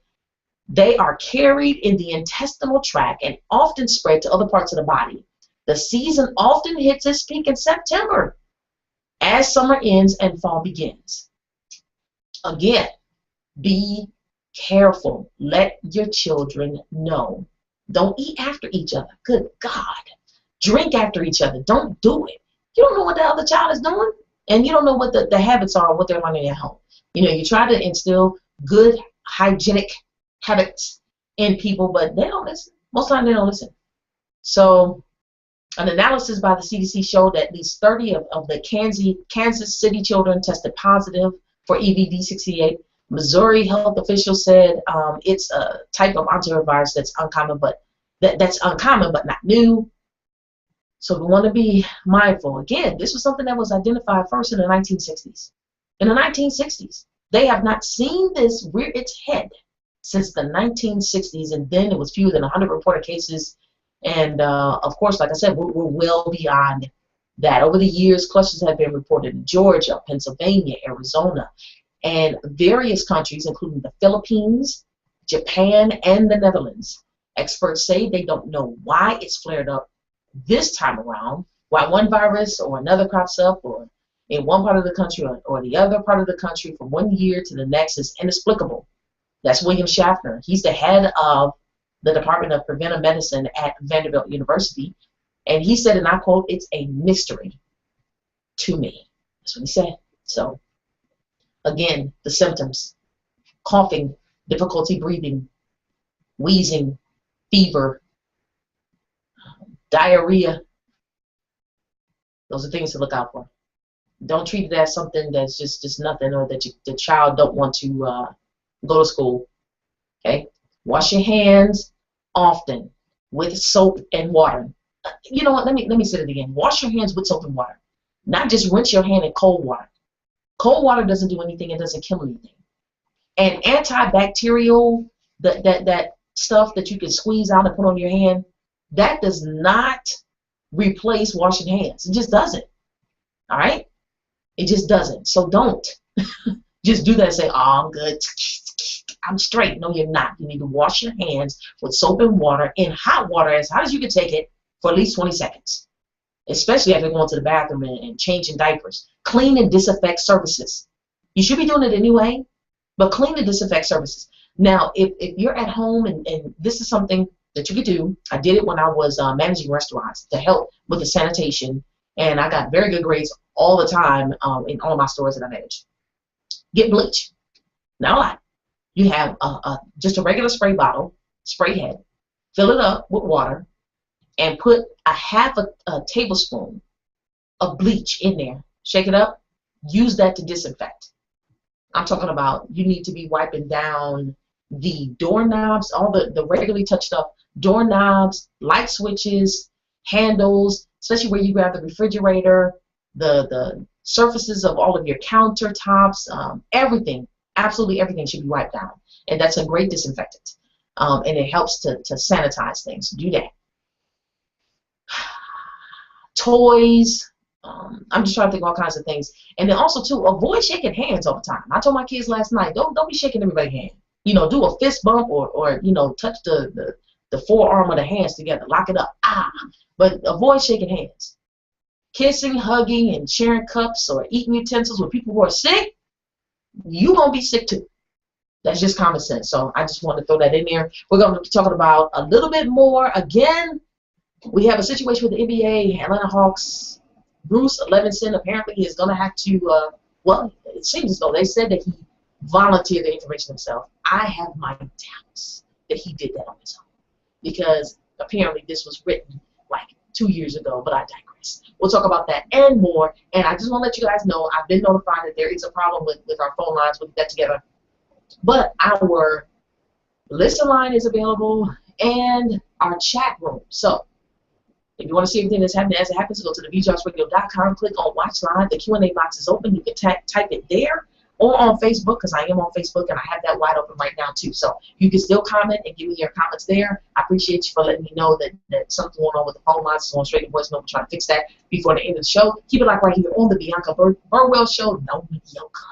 They are carried in the intestinal tract and often spread to other parts of the body. The season often hits its peak in September as summer ends and fall begins. Again, be careful. Let your children know. Don't eat after each other. Good God. Drink after each other. Don't do it. You don't know what the other child is doing, and you don't know what the habits are, what they're learning at home. You try to instill good, hygienic habits in people, but they don't listen. Most of the time, they don't listen. So, an analysis by the CDC showed that at least 30 of the Kansas City children tested positive for EVD68. Missouri health officials said it's a type of enterovirus that's uncommon, but not new. So we want to be mindful. Again, this was something that was identified first in the 1960s. In the 1960s, they have not seen this rear its head since the 1960s, and then it was fewer than 100 reported cases. And of course, like I said, we're well beyond that. Over the years, clusters have been reported in Georgia, Pennsylvania, Arizona, and various countries, including the Philippines, Japan, and the Netherlands. Experts say they don't know why it's flared up this time around, why one virus or another crops up, or in one part of the country or the other part of the country from one year to the next is inexplicable. That's William Schaffner. He's the head of the Department of Preventive Medicine at Vanderbilt University, and he said, and I quote, "It's a mystery to me." That's what he said. So, again, the symptoms: coughing, difficulty breathing, wheezing, fever, diarrhea. Those are things to look out for. Don't treat it as something that's just nothing, or that the child don't want to go to school. Okay? Wash your hands often with soap and water. You know what? Let me say it again. Wash your hands with soap and water, not just rinse your hand in cold water. Cold water doesn't do anything. It doesn't kill anything. And antibacterial, that stuff that you can squeeze out and put on your hand, that does not replace washing hands. It just doesn't. All right? It just doesn't. So don't just do that and say, oh, I'm good. I'm straight. No, you're not. You need to wash your hands with soap and water in hot water, as hot as you can take it, for at least 20 seconds. Especially after going to the bathroom and changing diapers. Clean and disinfect surfaces. You should be doing it anyway, but clean and disinfect surfaces. Now, if you're at home, and this is something that you could do. I did it when I was managing restaurants to help with the sanitation, and I got very good grades all the time in all my stores that I managed. Get bleach. Not a lot. You have just a regular spray bottle, spray head, fill it up with water, and put a half a tablespoon of bleach in there. Shake it up. Use that to disinfect. I'm talking about you need to be wiping down the doorknobs, all the regularly touched up doorknobs, light switches, handles, especially where you grab the refrigerator, the surfaces of all of your countertops, everything, absolutely everything should be wiped down. And that's a great disinfectant. And it helps to sanitize things. Do that. Toys. I'm just trying to think of all kinds of things. And then also, too, avoid shaking hands all the time. I told my kids last night, don't be shaking everybody's hand. You know, do a fist bump or you know, touch the forearm of the hands together. Lock it up. But avoid shaking hands. Kissing, hugging, and sharing cups or eating utensils with people who are sick, you're going to be sick too. That's just common sense. So I just wanted to throw that in there. We're going to be talking about a little bit more. Again, we have a situation with the NBA, Atlanta Hawks. Bruce Levinson apparently is going to have to, well, it seems as though they said that he volunteered the information himself. I have my doubts that he did that on his own, because apparently this was written like 2 years ago, but I digress. We'll talk about that and more. And I just want to let you guys know I've been notified that there is a problem with our phone lines. We'll get that together. But our listen line is available and our chat room. So if you want to see everything that's happening as it happens, go to TheBeatDropsRadio.com, click on Watch Live. The Q&A box is open. You can type it there or on Facebook, because I am on Facebook and I have that wide open right now too. So you can still comment and give me your comments there. I appreciate you for letting me know that something's going on with the phone lines. It's going straight to voicemail. We're trying to fix that before the end of the show. Keep it locked right here on the Bianca Burwell Show. No mediocre.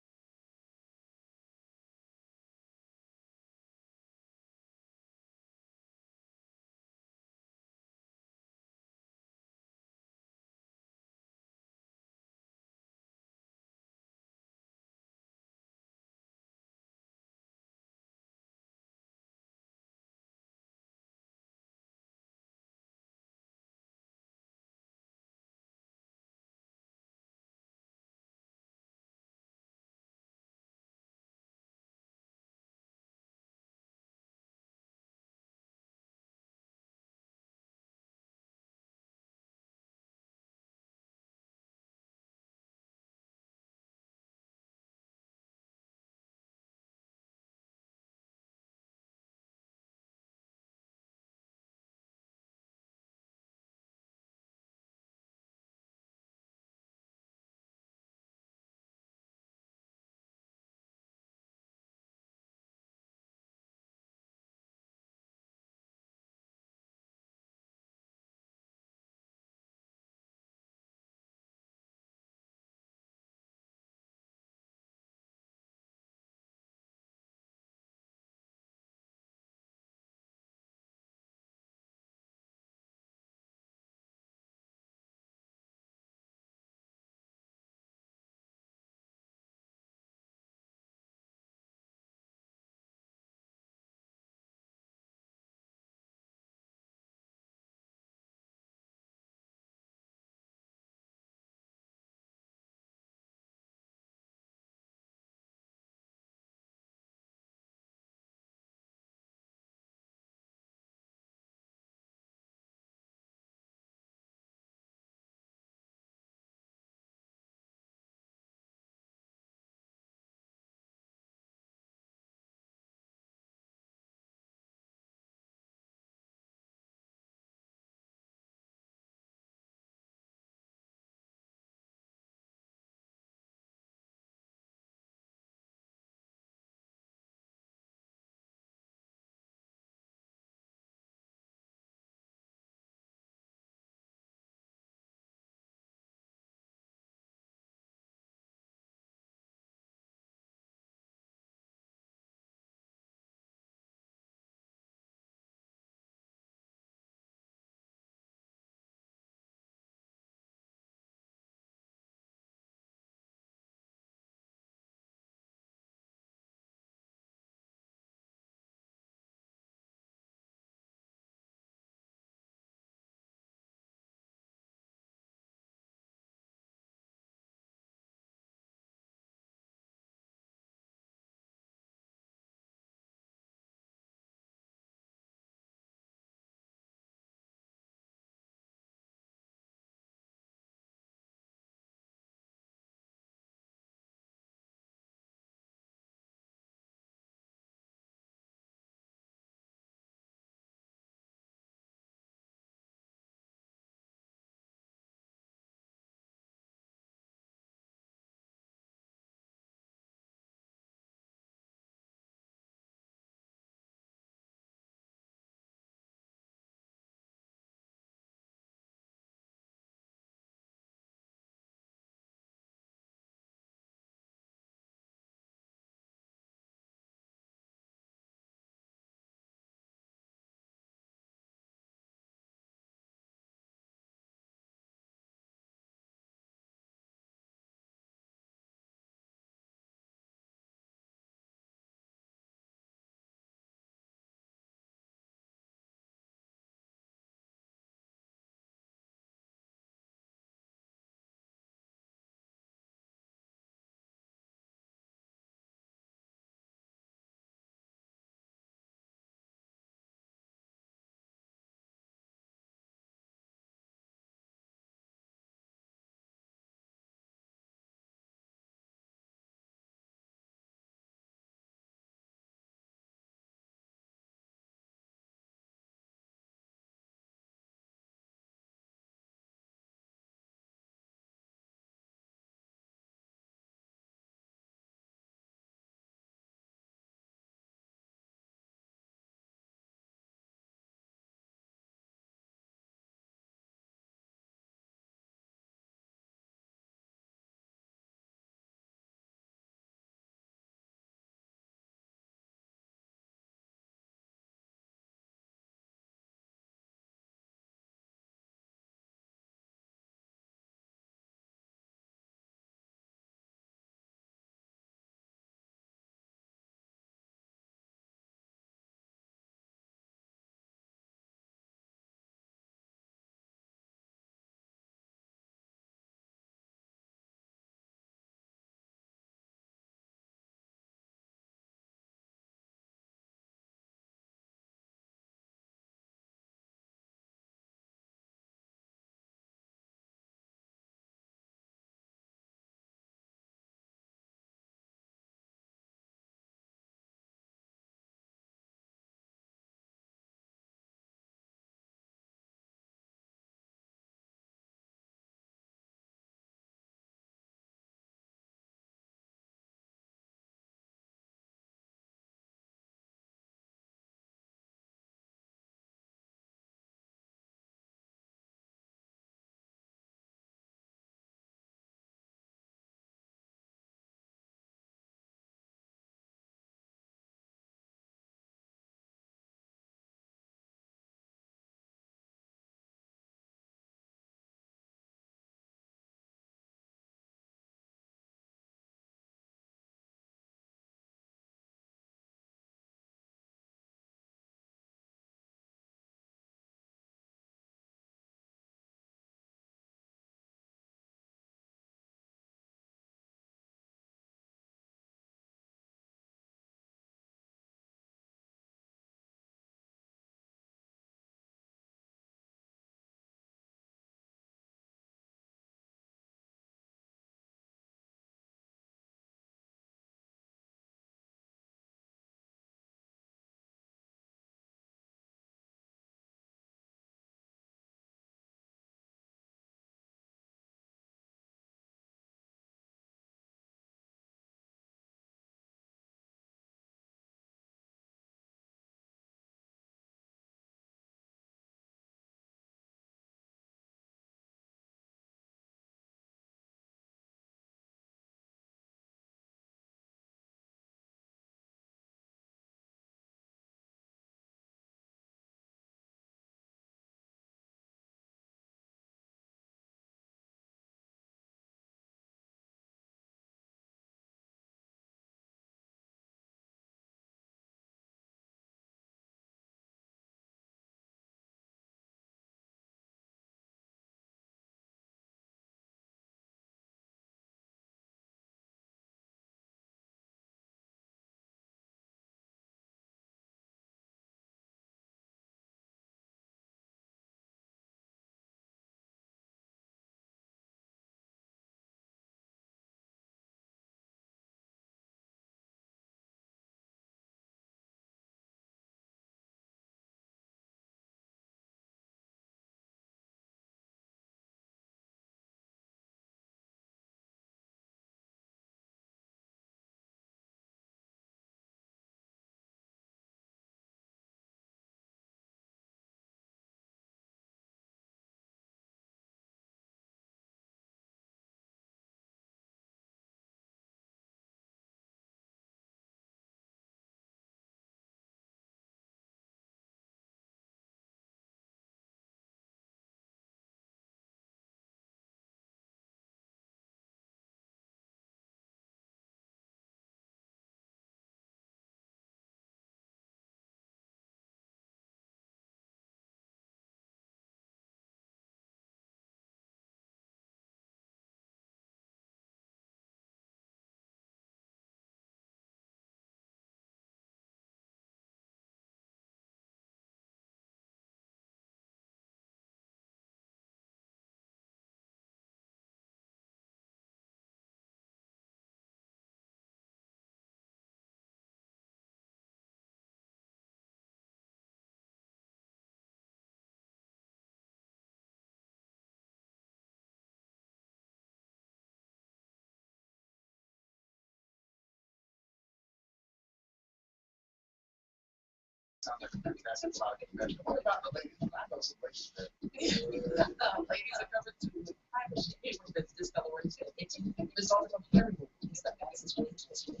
Sounds like a fantastic product. What about the ladies? I know some ladies that. Ladies are coming to the private shit with this color. It's all from very good. It's the fastest way to this. And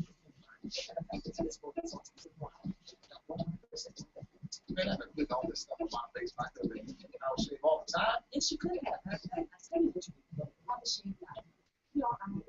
the fact that this book is on Man, I've been with all this stuff on my face. I could have been, shave all the time. yes, you could have. I tell you what you do. I was shaving like, you know, I'm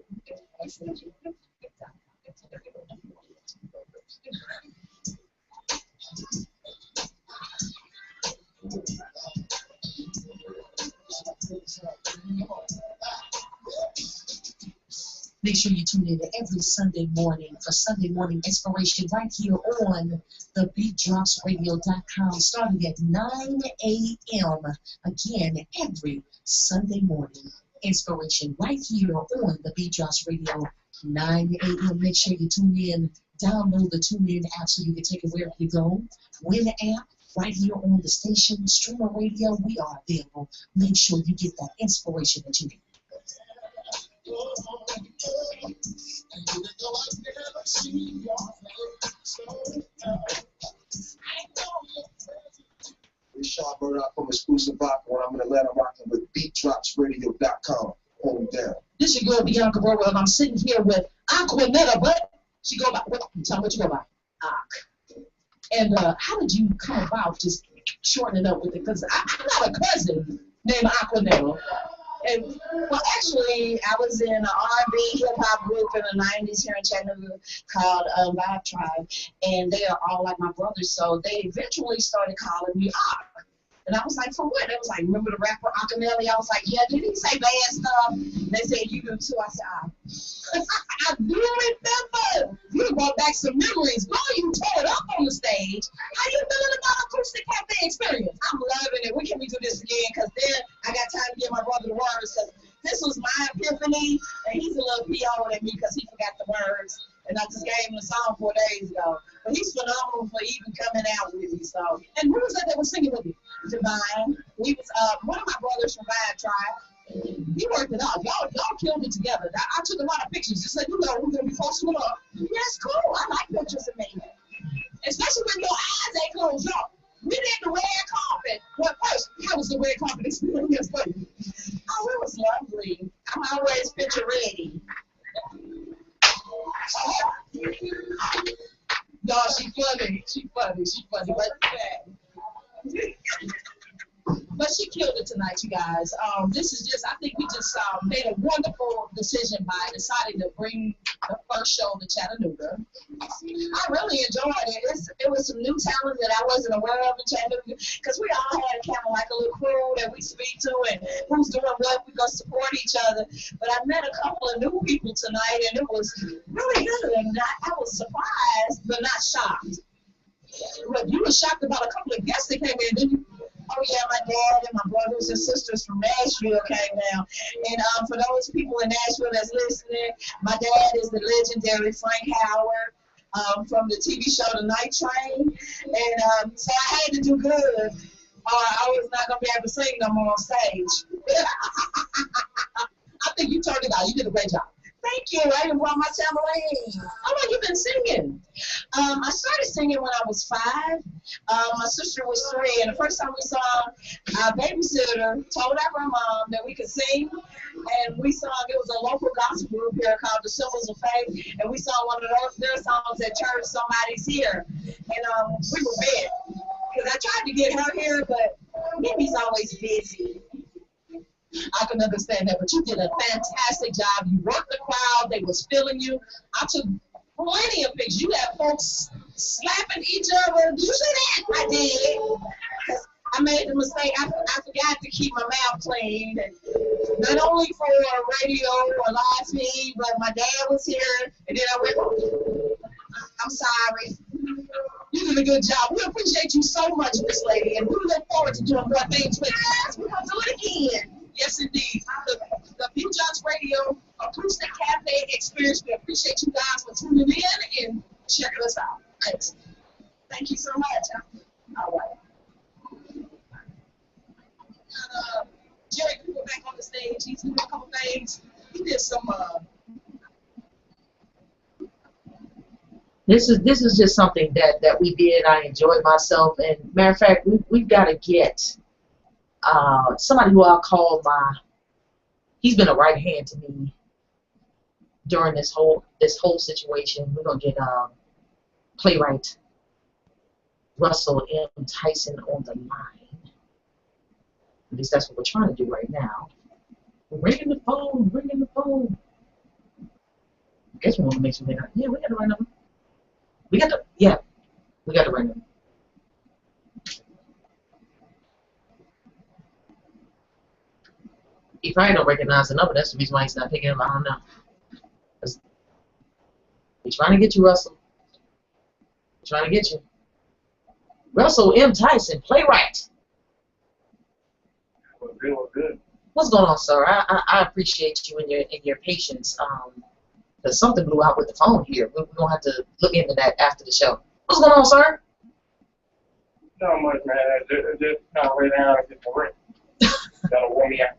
Make sure you tune in every Sunday morning for Sunday morning inspiration right here on TheBeatDropsRadio.com starting at 9 a.m. Again, every Sunday morning inspiration right here on the Beat Drops Radio, 9 a.m. Make sure you tune in. Download the TuneIn app so you can take it wherever you go. Win the app right here on the station. Streamer radio, we are available. Make sure you get that inspiration that you need. It's Sean Murdoch from Exclusive Vodka, and I'm in Atlanta rocking with BeatDropsRadio.com. Hold me down. This your girl Bianca Burwell, and I'm sitting here with Aquanetta, but she go by, tell me what you go by, Ak. And how did you come about just shortening up with it? Because I got a cousin named Aquanetta. And, well, actually, I was in an R&B hip-hop group in the 90s here in Chattanooga called Vibe Tribe, and they are all like my brothers, so they eventually started calling me Ak. And I was like, for what? They was like, remember the rapper Akinelli? I was like, yeah, did he say bad stuff? And they said, you do too. I said, I do remember. You brought back some memories. Boy, you tore it up on the stage. How you feeling about Acoustic Cafe Experience? I'm loving it. When can we do this again? Because then I got time to give my brother the words. Because this was my epiphany, and he's a little PO than me because he forgot the words. And I just gave him the song 4 days ago. But he's phenomenal for even coming out with me. So, and who was that was singing with me? Divine. We was one of my brothers from Vibe Tribe. He worked it out. Y'all killed it together. I took a lot of pictures. Just like, we're gonna be posting them up. Yes, cool. I like pictures of me. Especially when your eyes ain't closed up. We did the red carpet. Well, first, how was the red carpet experience for you? Oh, it was lovely. I'm always picture ready. No, she funny. But she killed it tonight, you guys. This is just, I think we just made a wonderful decision by deciding to bring the first show to Chattanooga. I really enjoyed it. It was some new talent that I wasn't aware of in Chattanooga, because we all had kind of like a little crew that we speak to and who's doing what, we go support each other. But I met a couple of new people tonight, and it was really good. And I was surprised, but not shocked. But you were shocked about a couple of guests that came in, didn't you? Oh, yeah, my dad and my brothers and sisters from Nashville came down. And for those people in Nashville that's listening, my dad is the legendary Frank Howard from the TV show The Night Train. And so I had to do good, or I was not going to be able to sing no more on stage. I think you turned it out. You did a great job. Thank you. I even brought my tambourine. How long you been singing? I started singing when I was 5. My sister was 3, and the first time we saw our babysitter told our grandma that we could sing, and we sung. It was a local gospel group here called the Symbols of Faith, and we sang one of their songs at church, Somebody's Here, and we were bad because I tried to get her here, but Mimi's always busy. I can understand that, but you did a fantastic job. You worked the crowd. They was feeling you. I took plenty of pictures. You had folks slapping each other. Did you see that? I did. I made the mistake. I forgot to keep my mouth clean. And not only for radio or live feed, but my dad was here. And then I went, I'm sorry. You did a good job. We appreciate you so much, Miss Lady. And we look forward to doing more things with you. We're going to do it again. Yes, indeed. The Beat Drops Radio Acoustic Cafe Experience. We appreciate you guys for tuning in and checking us out. Thanks. Thank you so much. All right. Jerry Cooper back on the stage. He's doing a couple things. He did some. This is just something that we did. I enjoyed myself, and matter of fact, we've got to get somebody who I'll call he's been a right hand to me during this whole situation. We're gonna get playwright Russell M. Tyson on the line. At least that's what we're trying to do right now. We're ringing the phone, ringing the phone. I guess we want to make sure they got. Yeah, we got the right number. We got the right number. He probably don't recognize the number. That's the reason why he's not picking up. I don't know. We're trying to get you, Russell. We're trying to get you. Russell M. Tyson, playwright. Good. What's going on, sir? I appreciate you and your patience. Because something blew out with the phone here. We're gonna have to look into that after the show. What's going on, sir? Not much, man. Just kind of lay down and get the rest. That'll warm me out.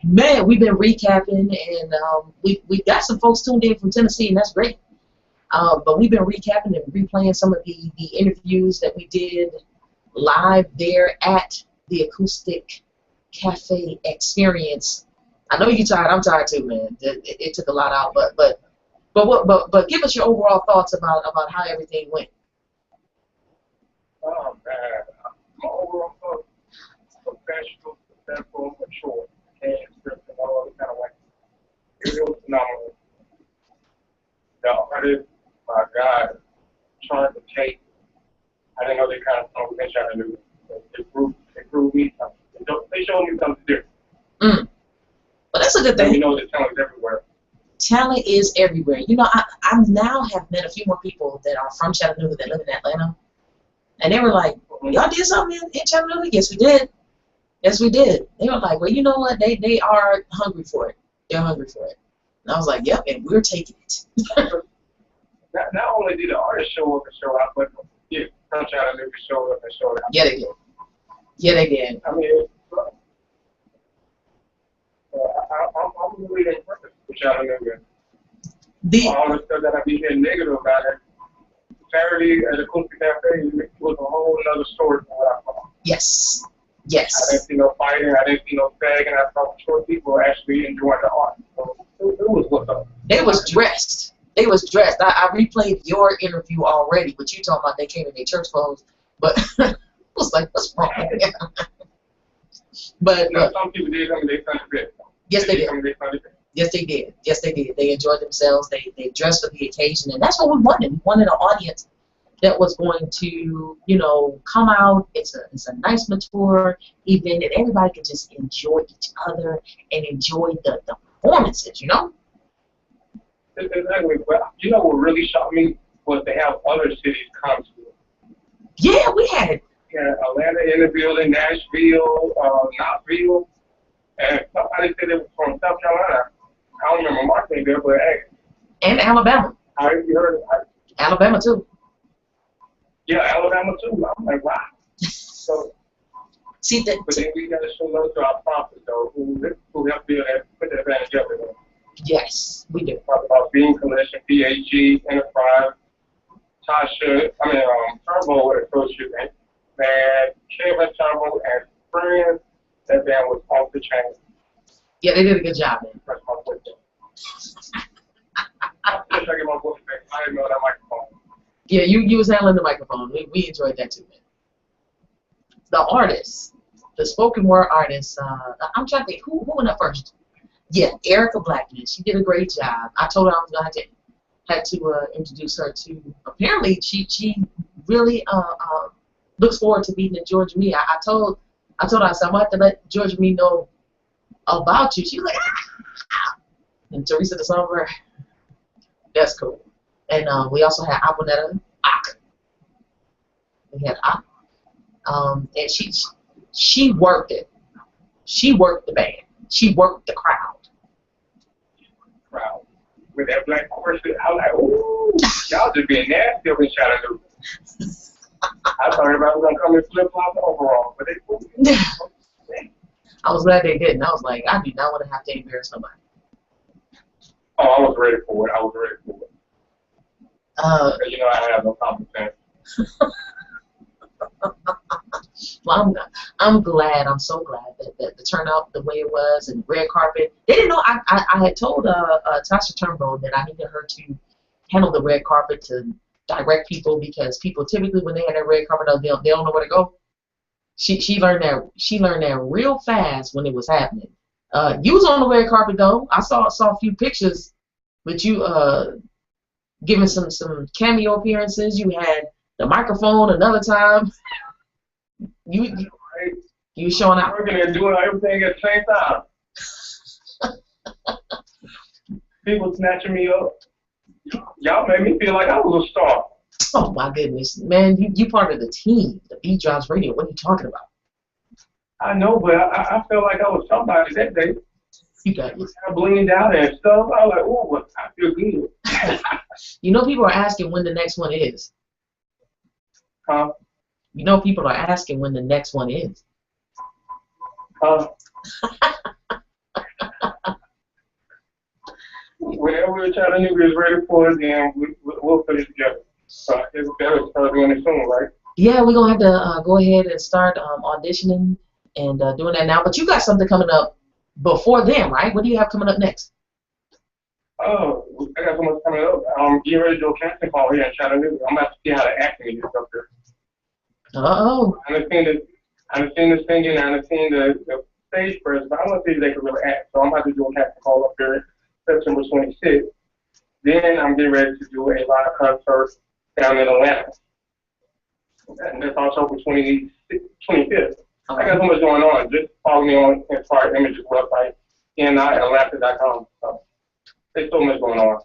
Man, we've been recapping, and we got some folks tuned in from Tennessee, and that's great. But we've been recapping and replaying some of the interviews that we did live there at the Acoustic Cafe Experience. I know you're tired. I'm tired too, man. It took a lot out, but give us your overall thoughts about how everything went. Oh man, my overall thoughts: professional, successful, mature, and script and all that kind of way. It was phenomenal. The artist, my God, trying to take. I didn't know they kind of what they trying to do. They proved me something. They showed me something different. Well, that's a good thing. You know, the talent is everywhere. Talent is everywhere. You know, I now have met a few more people that are from Chattanooga that live in Atlanta, and they were like, "Y'all did something in Chattanooga?" Yes, we did. Yes, we did. They were like, "Well, you know what? They are hungry for it. They're hungry for it." And I was like, "Yep," and we're taking it. Not only did the artist show up and show out, but from Chattanooga showed up and showed out. Yeah, they did. Yeah, they did. I mean, I'm really impressed with Chattanooga. All the stuff that I be hearing negative about it. Saturday at the Acoustic Cafe was a whole other story from what I saw. Yes. I didn't see no fighting. I didn't see no sagging. I saw short people actually enjoying the art. So it was what's up. They was dressed. They was dressed. I replayed your interview already, but you talking about they came in their church clothes. But I was like, what's wrong? But some people did come in their Sunday best. Yes, they did. Yes, they did. Yes, they did. They enjoyed themselves. They dressed for the occasion, and that's what we wanted. We wanted an audience that was going to, come out. It's a nice, mature event, and everybody can just enjoy each other and enjoy the performances. Exactly. But what really shocked me was to have other cities come to it. Yeah, we had. Yeah, Atlanta in the building, Nashville, Knoxville, and somebody said it was from South Carolina. I don't remember Mark being there, but hey. And Alabama. I already heard it. Alabama too. Yeah, Alabama too. I'm like, wow. So, see that. But then we got to show love to our sponsors, though, who help build that, put the advantage of it. Yes, we do. Talk about Bean Collection, PAG, Enterprise, Turbo Associates, and Kevin Turbo and friends. That band was off the chain. Yeah, they did a good job, man. That's my voice. I get my voice back. I didn't know that microphone. Yeah, you was handling the microphone. We enjoyed that too, man. The artists, the spoken word artists. I'm trying to think who went up first. Yeah, Erica Blackman. She did a great job. I told her I was gonna have to introduce her to. Apparently, she really looks forward to meeting Georgia Me. I told her I said I'm gonna have to let Georgia Me know about you. She was like, ah! And Teresa the Songbird. That's cool. And we also had Aquanetta Ak. We had Ak. And she worked it. She worked the band. She worked the crowd. With that black chorus, I was like, ooh, y'all just being nasty up in Chattanooga. I thought everybody was going to come in flip-flops overall, but they couldn't. I was glad they didn't. I was like, I do not want to have to embarrass nobody. Oh, I was ready for it. You know, I have no common sense. Well, I'm glad. I'm so glad that the turnout the way it was and red carpet. They didn't know. I had told Tasha Turnbull that I needed her to handle the red carpet to direct people because people typically when they have that red carpet, they don't know where to go. She learned that real fast when it was happening. You was on the red carpet though. I saw a few pictures with you giving some cameo appearances. You had the microphone another time. You you showing out. Working and doing everything at the same time. People snatching me up. Y'all made me feel like I was a star. Oh my goodness, man! You part of the team, the TheBeatDropsRadio. What are you talking about? I know, but I felt like I was somebody that day. You got this. I blinged out and stuff. I was like, oh, I feel good. You know, people are asking when the next one is. Huh? You know, people are asking when the next one is. Whenever Chattanooga is ready for it, then we'll put it together. It's better to start doing it soon, right? Yeah, we're gonna have to go ahead and start auditioning and doing that now. But you got something coming up before then, right? What do you have coming up next? Oh, I got so much coming up. Getting ready to do a casting call here in Chattanooga. I'm about to see how the acting is up there. Uh-oh. I've seen the singing, I've seen the stage presence, but I want to see if they can really act. So I'm about to do a casting call up there September 26th. Then I'm getting ready to do a live concert down in Atlanta. And that's October 25th. I got so much going on. Just follow me on Inspired Images website, niatlanta.com. So there's so much going on.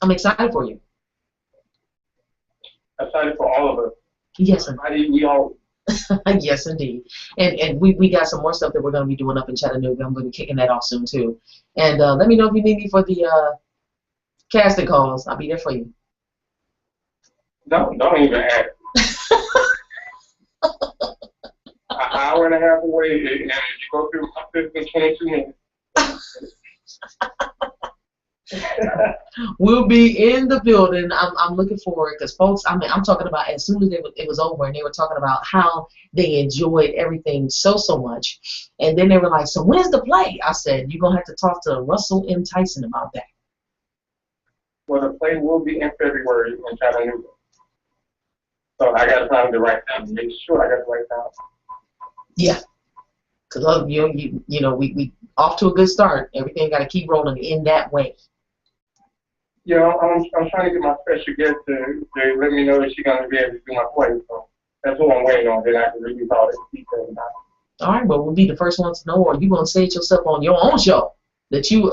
I'm excited for you. Excited for all of us. Yes, We all. yes, indeed. And we got some more stuff that we're going to be doing up in Chattanooga. I'm going to be kicking that off soon, too. And let me know if you need me for the casting calls. I'll be there for you. Don't even ask. An hour and a half away, and you go through my system in 22 minutes. We'll be in the building. I'm looking forward because folks, I'm talking about as soon as it was over and they were talking about how they enjoyed everything so much, and then they were like, so when's the play? I said, you're gonna have to talk to Russell M. Tyson about that. Well, the play will be in February in Chattanooga, so I got to find the right time. Make sure I got the right time. Yeah, because you know we off to a good start. Everything got to keep rolling in that way. Yeah, I'm trying to get my special guest to let me know if she's going to be able to do my play. So that's what I'm waiting on. Then I can release all this details about it. All right, well, we'll be the first ones to know, or you're going to say it yourself on your own show that you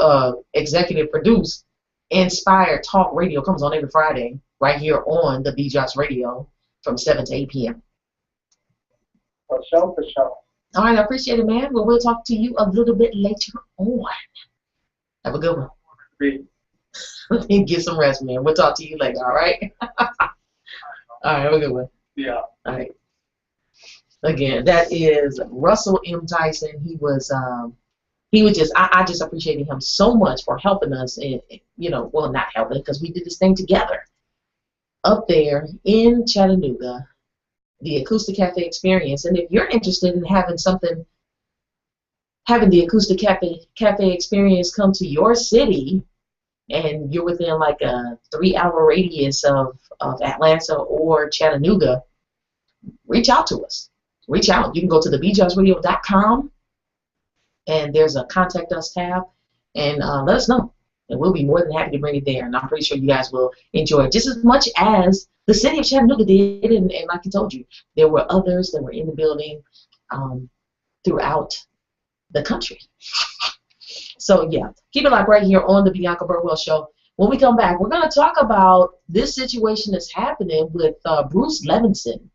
executive produce. Inspired Talk Radio comes on every Friday right here on the TheBeatDropsRadio from 7 to 8 p.m. For sure. All right, I appreciate it, man. Well, we'll talk to you a little bit later on. Have a good one. Get some rest, man. We'll talk to you later, all right? All right, have a good one. Yeah. All right. Again, that is Russell M. Tyson. He was just, I just appreciated him so much for helping us, and well, not helping because we did this thing together up there in Chattanooga, the Acoustic Cafe Experience. And if you're interested in having the Acoustic Cafe Experience come to your city, and you're within like a 3-hour radius of Atlanta or Chattanooga, reach out to us. Reach out. You can go to TheBeatDropsRadio.com, and there's a Contact Us tab, and let us know. And we'll be more than happy to bring it there. And I'm pretty sure you guys will enjoy it just as much as the city of Chattanooga did. And like I told you, there were others that were in the building throughout the country. So, yeah, keep it locked right here on the Bianca Burwell Show. When we come back, we're going to talk about this situation that's happening with Bruce Levinson.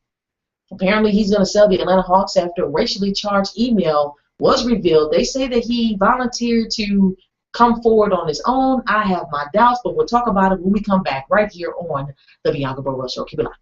Apparently, he's going to sell the Atlanta Hawks after a racially charged email was revealed. They say that he volunteered to come forward on his own. I have my doubts, but we'll talk about it when we come back right here on the Bianca Burwell Show. Keep it locked.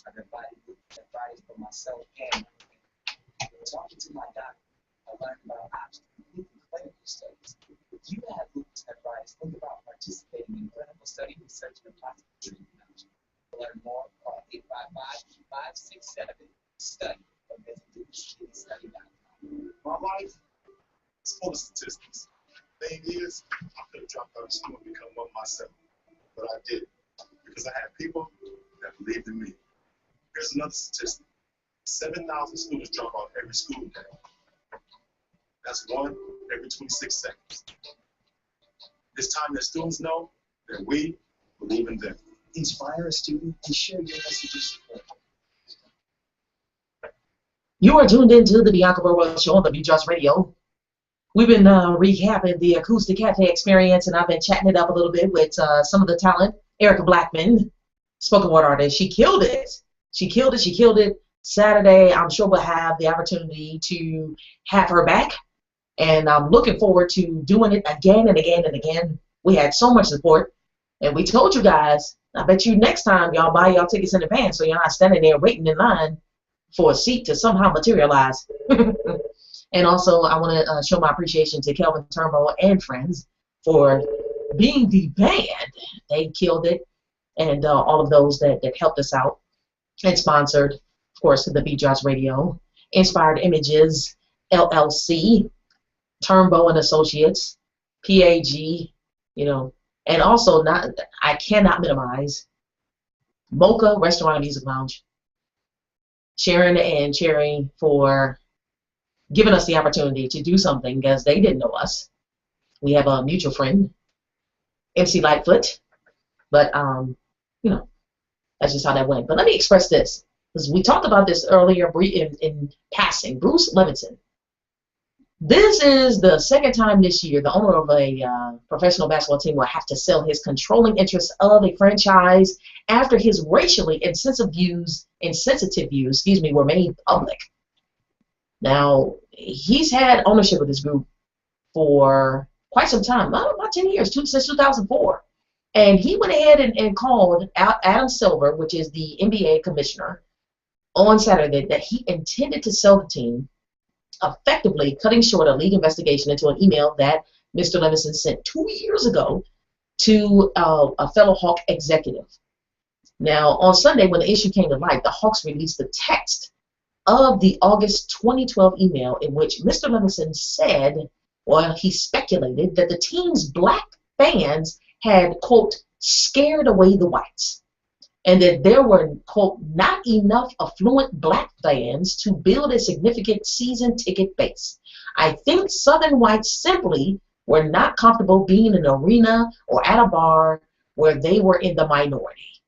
I've invited advice for myself and talking to my doctor. I learned about options, including clinical studies. If you have lupus nephritis, think about participating in clinical study research and possible treatment options. To learn more, call 855-567-STUDY or visit lupusstudy.com. My life is full of statistics. Thing is, I could have dropped out of school and become one myself, but I didn't because I had people that believed in me. Here's another statistic: 7,000 students drop out every school day. That's one every 26 seconds. It's time that students know that we believe in them. Inspire a student and share your messages. You are tuned into the Bianca Burwell Show on TheBeatDropsRadio. We've been recapping the Acoustic Cafe Experience, and I've been chatting it up a little bit with some of the talent. Erica Blackman, spoken word artist, she killed it. She killed it. She killed it. Saturday, I'm sure we'll have the opportunity to have her back, and I'm looking forward to doing it again and again and again. We had so much support, and we told you guys, I bet you next time y'all buy y'all tickets in advance so you're not standing there waiting in line for a seat to somehow materialize. And also, I want to show my appreciation to Kelvin Turnbull and friends for being the band. They killed it, and all of those that helped us out and sponsored, of course, the Beat Drops Radio, Inspired Images, LLC, Turnbow and Associates, PAG, you know, and also I cannot minimize Mocha Restaurant and Music Lounge, Sharon and Cherry for giving us the opportunity to do something because they didn't know us. We have a mutual friend, MC Lightfoot, but you know, that's just how that went. But let me express this, because we talked about this earlier in passing. Bruce Levinson. This is the second time this year the owner of a professional basketball team will have to sell his controlling interest of a franchise after his racially insensitive views, were made public. Now, he's had ownership of this group for quite some time, about 10 years, since 2004. And he went ahead and called out Adam Silver, which is the NBA commissioner, on Saturday that he intended to sell the team, effectively cutting short a league investigation into an email that Mr. Levinson sent 2 years ago to a fellow Hawk executive. Now, on Sunday, when the issue came to light, the Hawks released the text of the August 2012 email in which Mr. Levinson said, well, he speculated that the team's black fans had, quote, scared away the whites, and that there were, quote, not enough affluent black fans to build a significant season ticket base. I think Southern whites simply were not comfortable being in an arena or at a bar where they were in the minority.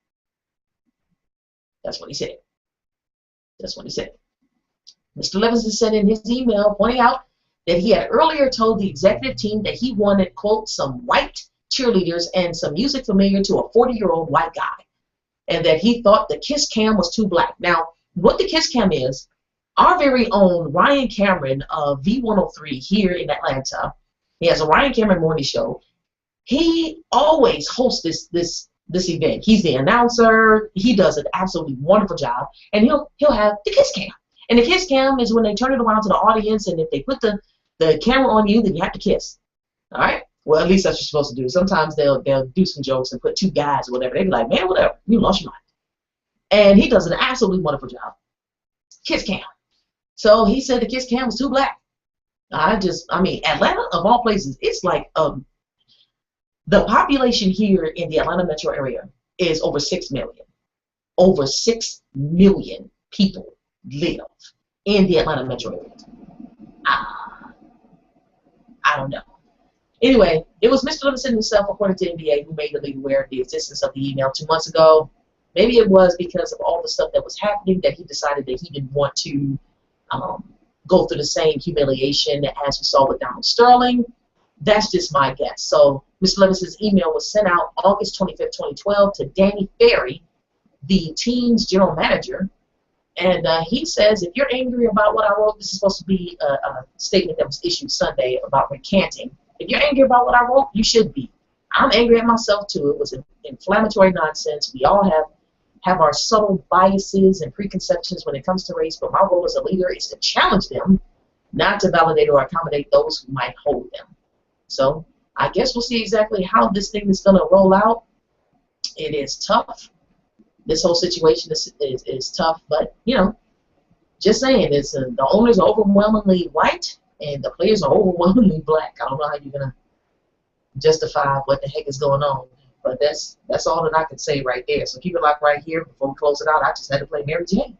That's what he said. That's what he said. Mr. Levinson said in his email, pointing out that he had earlier told the executive team that he wanted, quote, some white cheerleaders and some music familiar to a 40-year-old white guy, and that he thought the Kiss Cam was too black. Now, what the Kiss Cam is, our very own Ryan Cameron of V103 here in Atlanta, he has a Ryan Cameron morning show. He always hosts this event. He's the announcer. He does an absolutely wonderful job, and he'll have the Kiss Cam. And the Kiss Cam is when they turn it around to the audience, and if they put the camera on you, then you have to kiss. All right? Well, at least that's what you're supposed to do. Sometimes they'll do some jokes and put two guys or whatever. They'll be like, man, whatever. You lost your mind. And he does an absolutely wonderful job. Kiss Cam. So he said the Kiss Cam was too black. I mean, Atlanta, of all places, it's like the population here in the Atlanta metro area is over 6 million. Over 6 million people live in the Atlanta metro area. I don't know. Anyway, it was Mr. Levinson himself, according to NBA, who made the league aware of the existence of the email 2 months ago. Maybe it was because of all the stuff that was happening that he decided that he didn't want to go through the same humiliation as we saw with Donald Sterling. That's just my guess. So Mr. Levinson's email was sent out August 25th, 2012 to Danny Ferry, the team's general manager. And he says, if you're angry about what I wrote, this is supposed to be a statement that was issued Sunday about recanting. If you're angry about what I wrote, you should be. I'm angry at myself, too. It was inflammatory nonsense. We all have our subtle biases and preconceptions when it comes to race, but my role as a leader is to challenge them, not to validate or accommodate those who might hold them. So I guess we'll see exactly how this thing is going to roll out. It is tough. This whole situation is tough, but, you know, just saying, the owners are overwhelmingly white and the players are overwhelmingly black. I don't know how you're going to justify what the heck is going on. But that's all that I can say right there. So keep it locked right here. Before we close it out, I just had to play Mary Jane.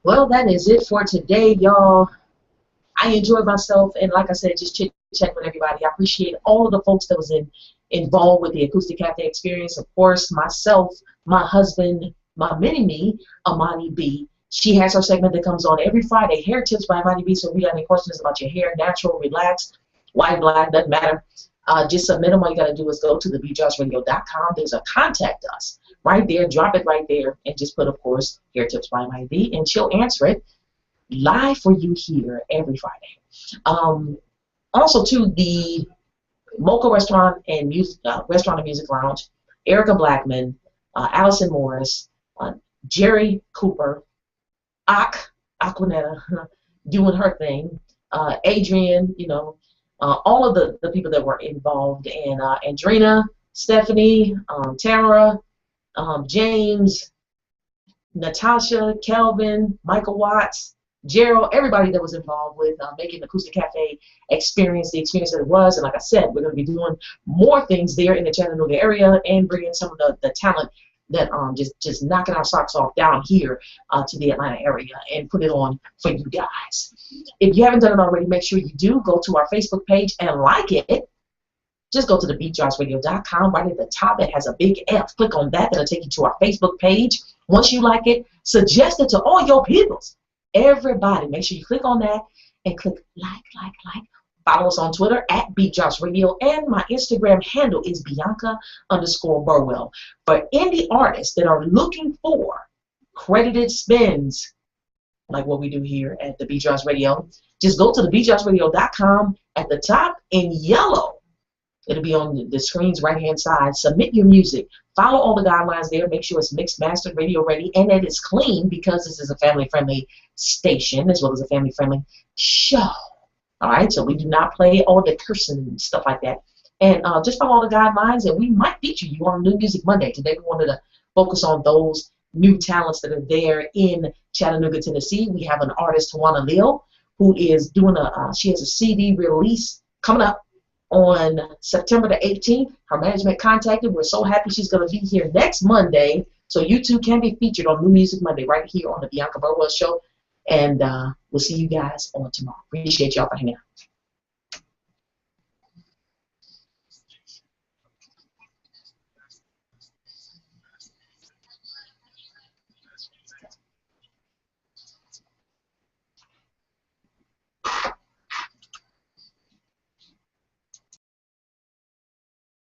Well, that is it for today, y'all. I enjoyed myself, and like I said, just chit-chat with everybody. I appreciate all of the folks that was involved with the Acoustic Cafe Experience. Of course, myself, my husband, my mini-me, Amani B. She has her segment that comes on every Friday, Hair Tips by Amani B. So if you got any questions about your hair, natural, relaxed, white, black, doesn't matter. Just submit them. All you got to do is go to TheBeatDropsRadio.com. There's a contact us right there. Drop it right there and just put, of course, Hair Tips by Amani B, and she'll answer it live for you here every Friday. Also, too, the Mocha Restaurant and Music Lounge, Erica Blackman, Allison Morris, Jerry Cooper, Aquanetta doing her thing, Adrian, all of the people that were involved, and Andrina, Stephanie, Tamara, James, Natasha, Kelvin, Michael Watts, Gerald, everybody that was involved with making the Acoustic Cafe experience the experience that it was. And like I said, we're going to be doing more things there in the Chattanooga area and bringing some of the talent that just knocking our socks off down here to the Atlanta area and put it on for you guys. If you haven't done it already, make sure you do go to our Facebook page and like it. Just go to TheBeatDropsRadio.com. Right at the top, it has a big F. Click on that. That'll take you to our Facebook page. Once you like it, suggest it to all your peoples. Everybody, make sure you click on that and click like. Follow us on Twitter at BeatDropsRadio, and my Instagram handle is Bianca_Burwell. For indie artists that are looking for credited spins, like what we do here at the Beat Drops Radio, just go to TheBeatDropsRadio.com. At the top in yellow, it'll be on the screen's right-hand side. Submit your music. Follow all the guidelines there. Make sure it's mixed, mastered, radio ready, and that it's clean, because this is a family-friendly station as well as a family-friendly show. All right, so we do not play all the cursing and stuff like that. And just follow all the guidelines, and we might feature you on New Music Monday. Today we wanted to focus on those new talents that are there in Chattanooga, Tennessee. We have an artist, Tawana Lil, who is doing she has a CD release coming up on September the 18th. Her management contacted. We're so happy she's going to be here next Monday. So you two can be featured on New Music Monday right here on the Bianca Burwell Show. And we'll see you guys on tomorrow. Appreciate y'all for hanging out.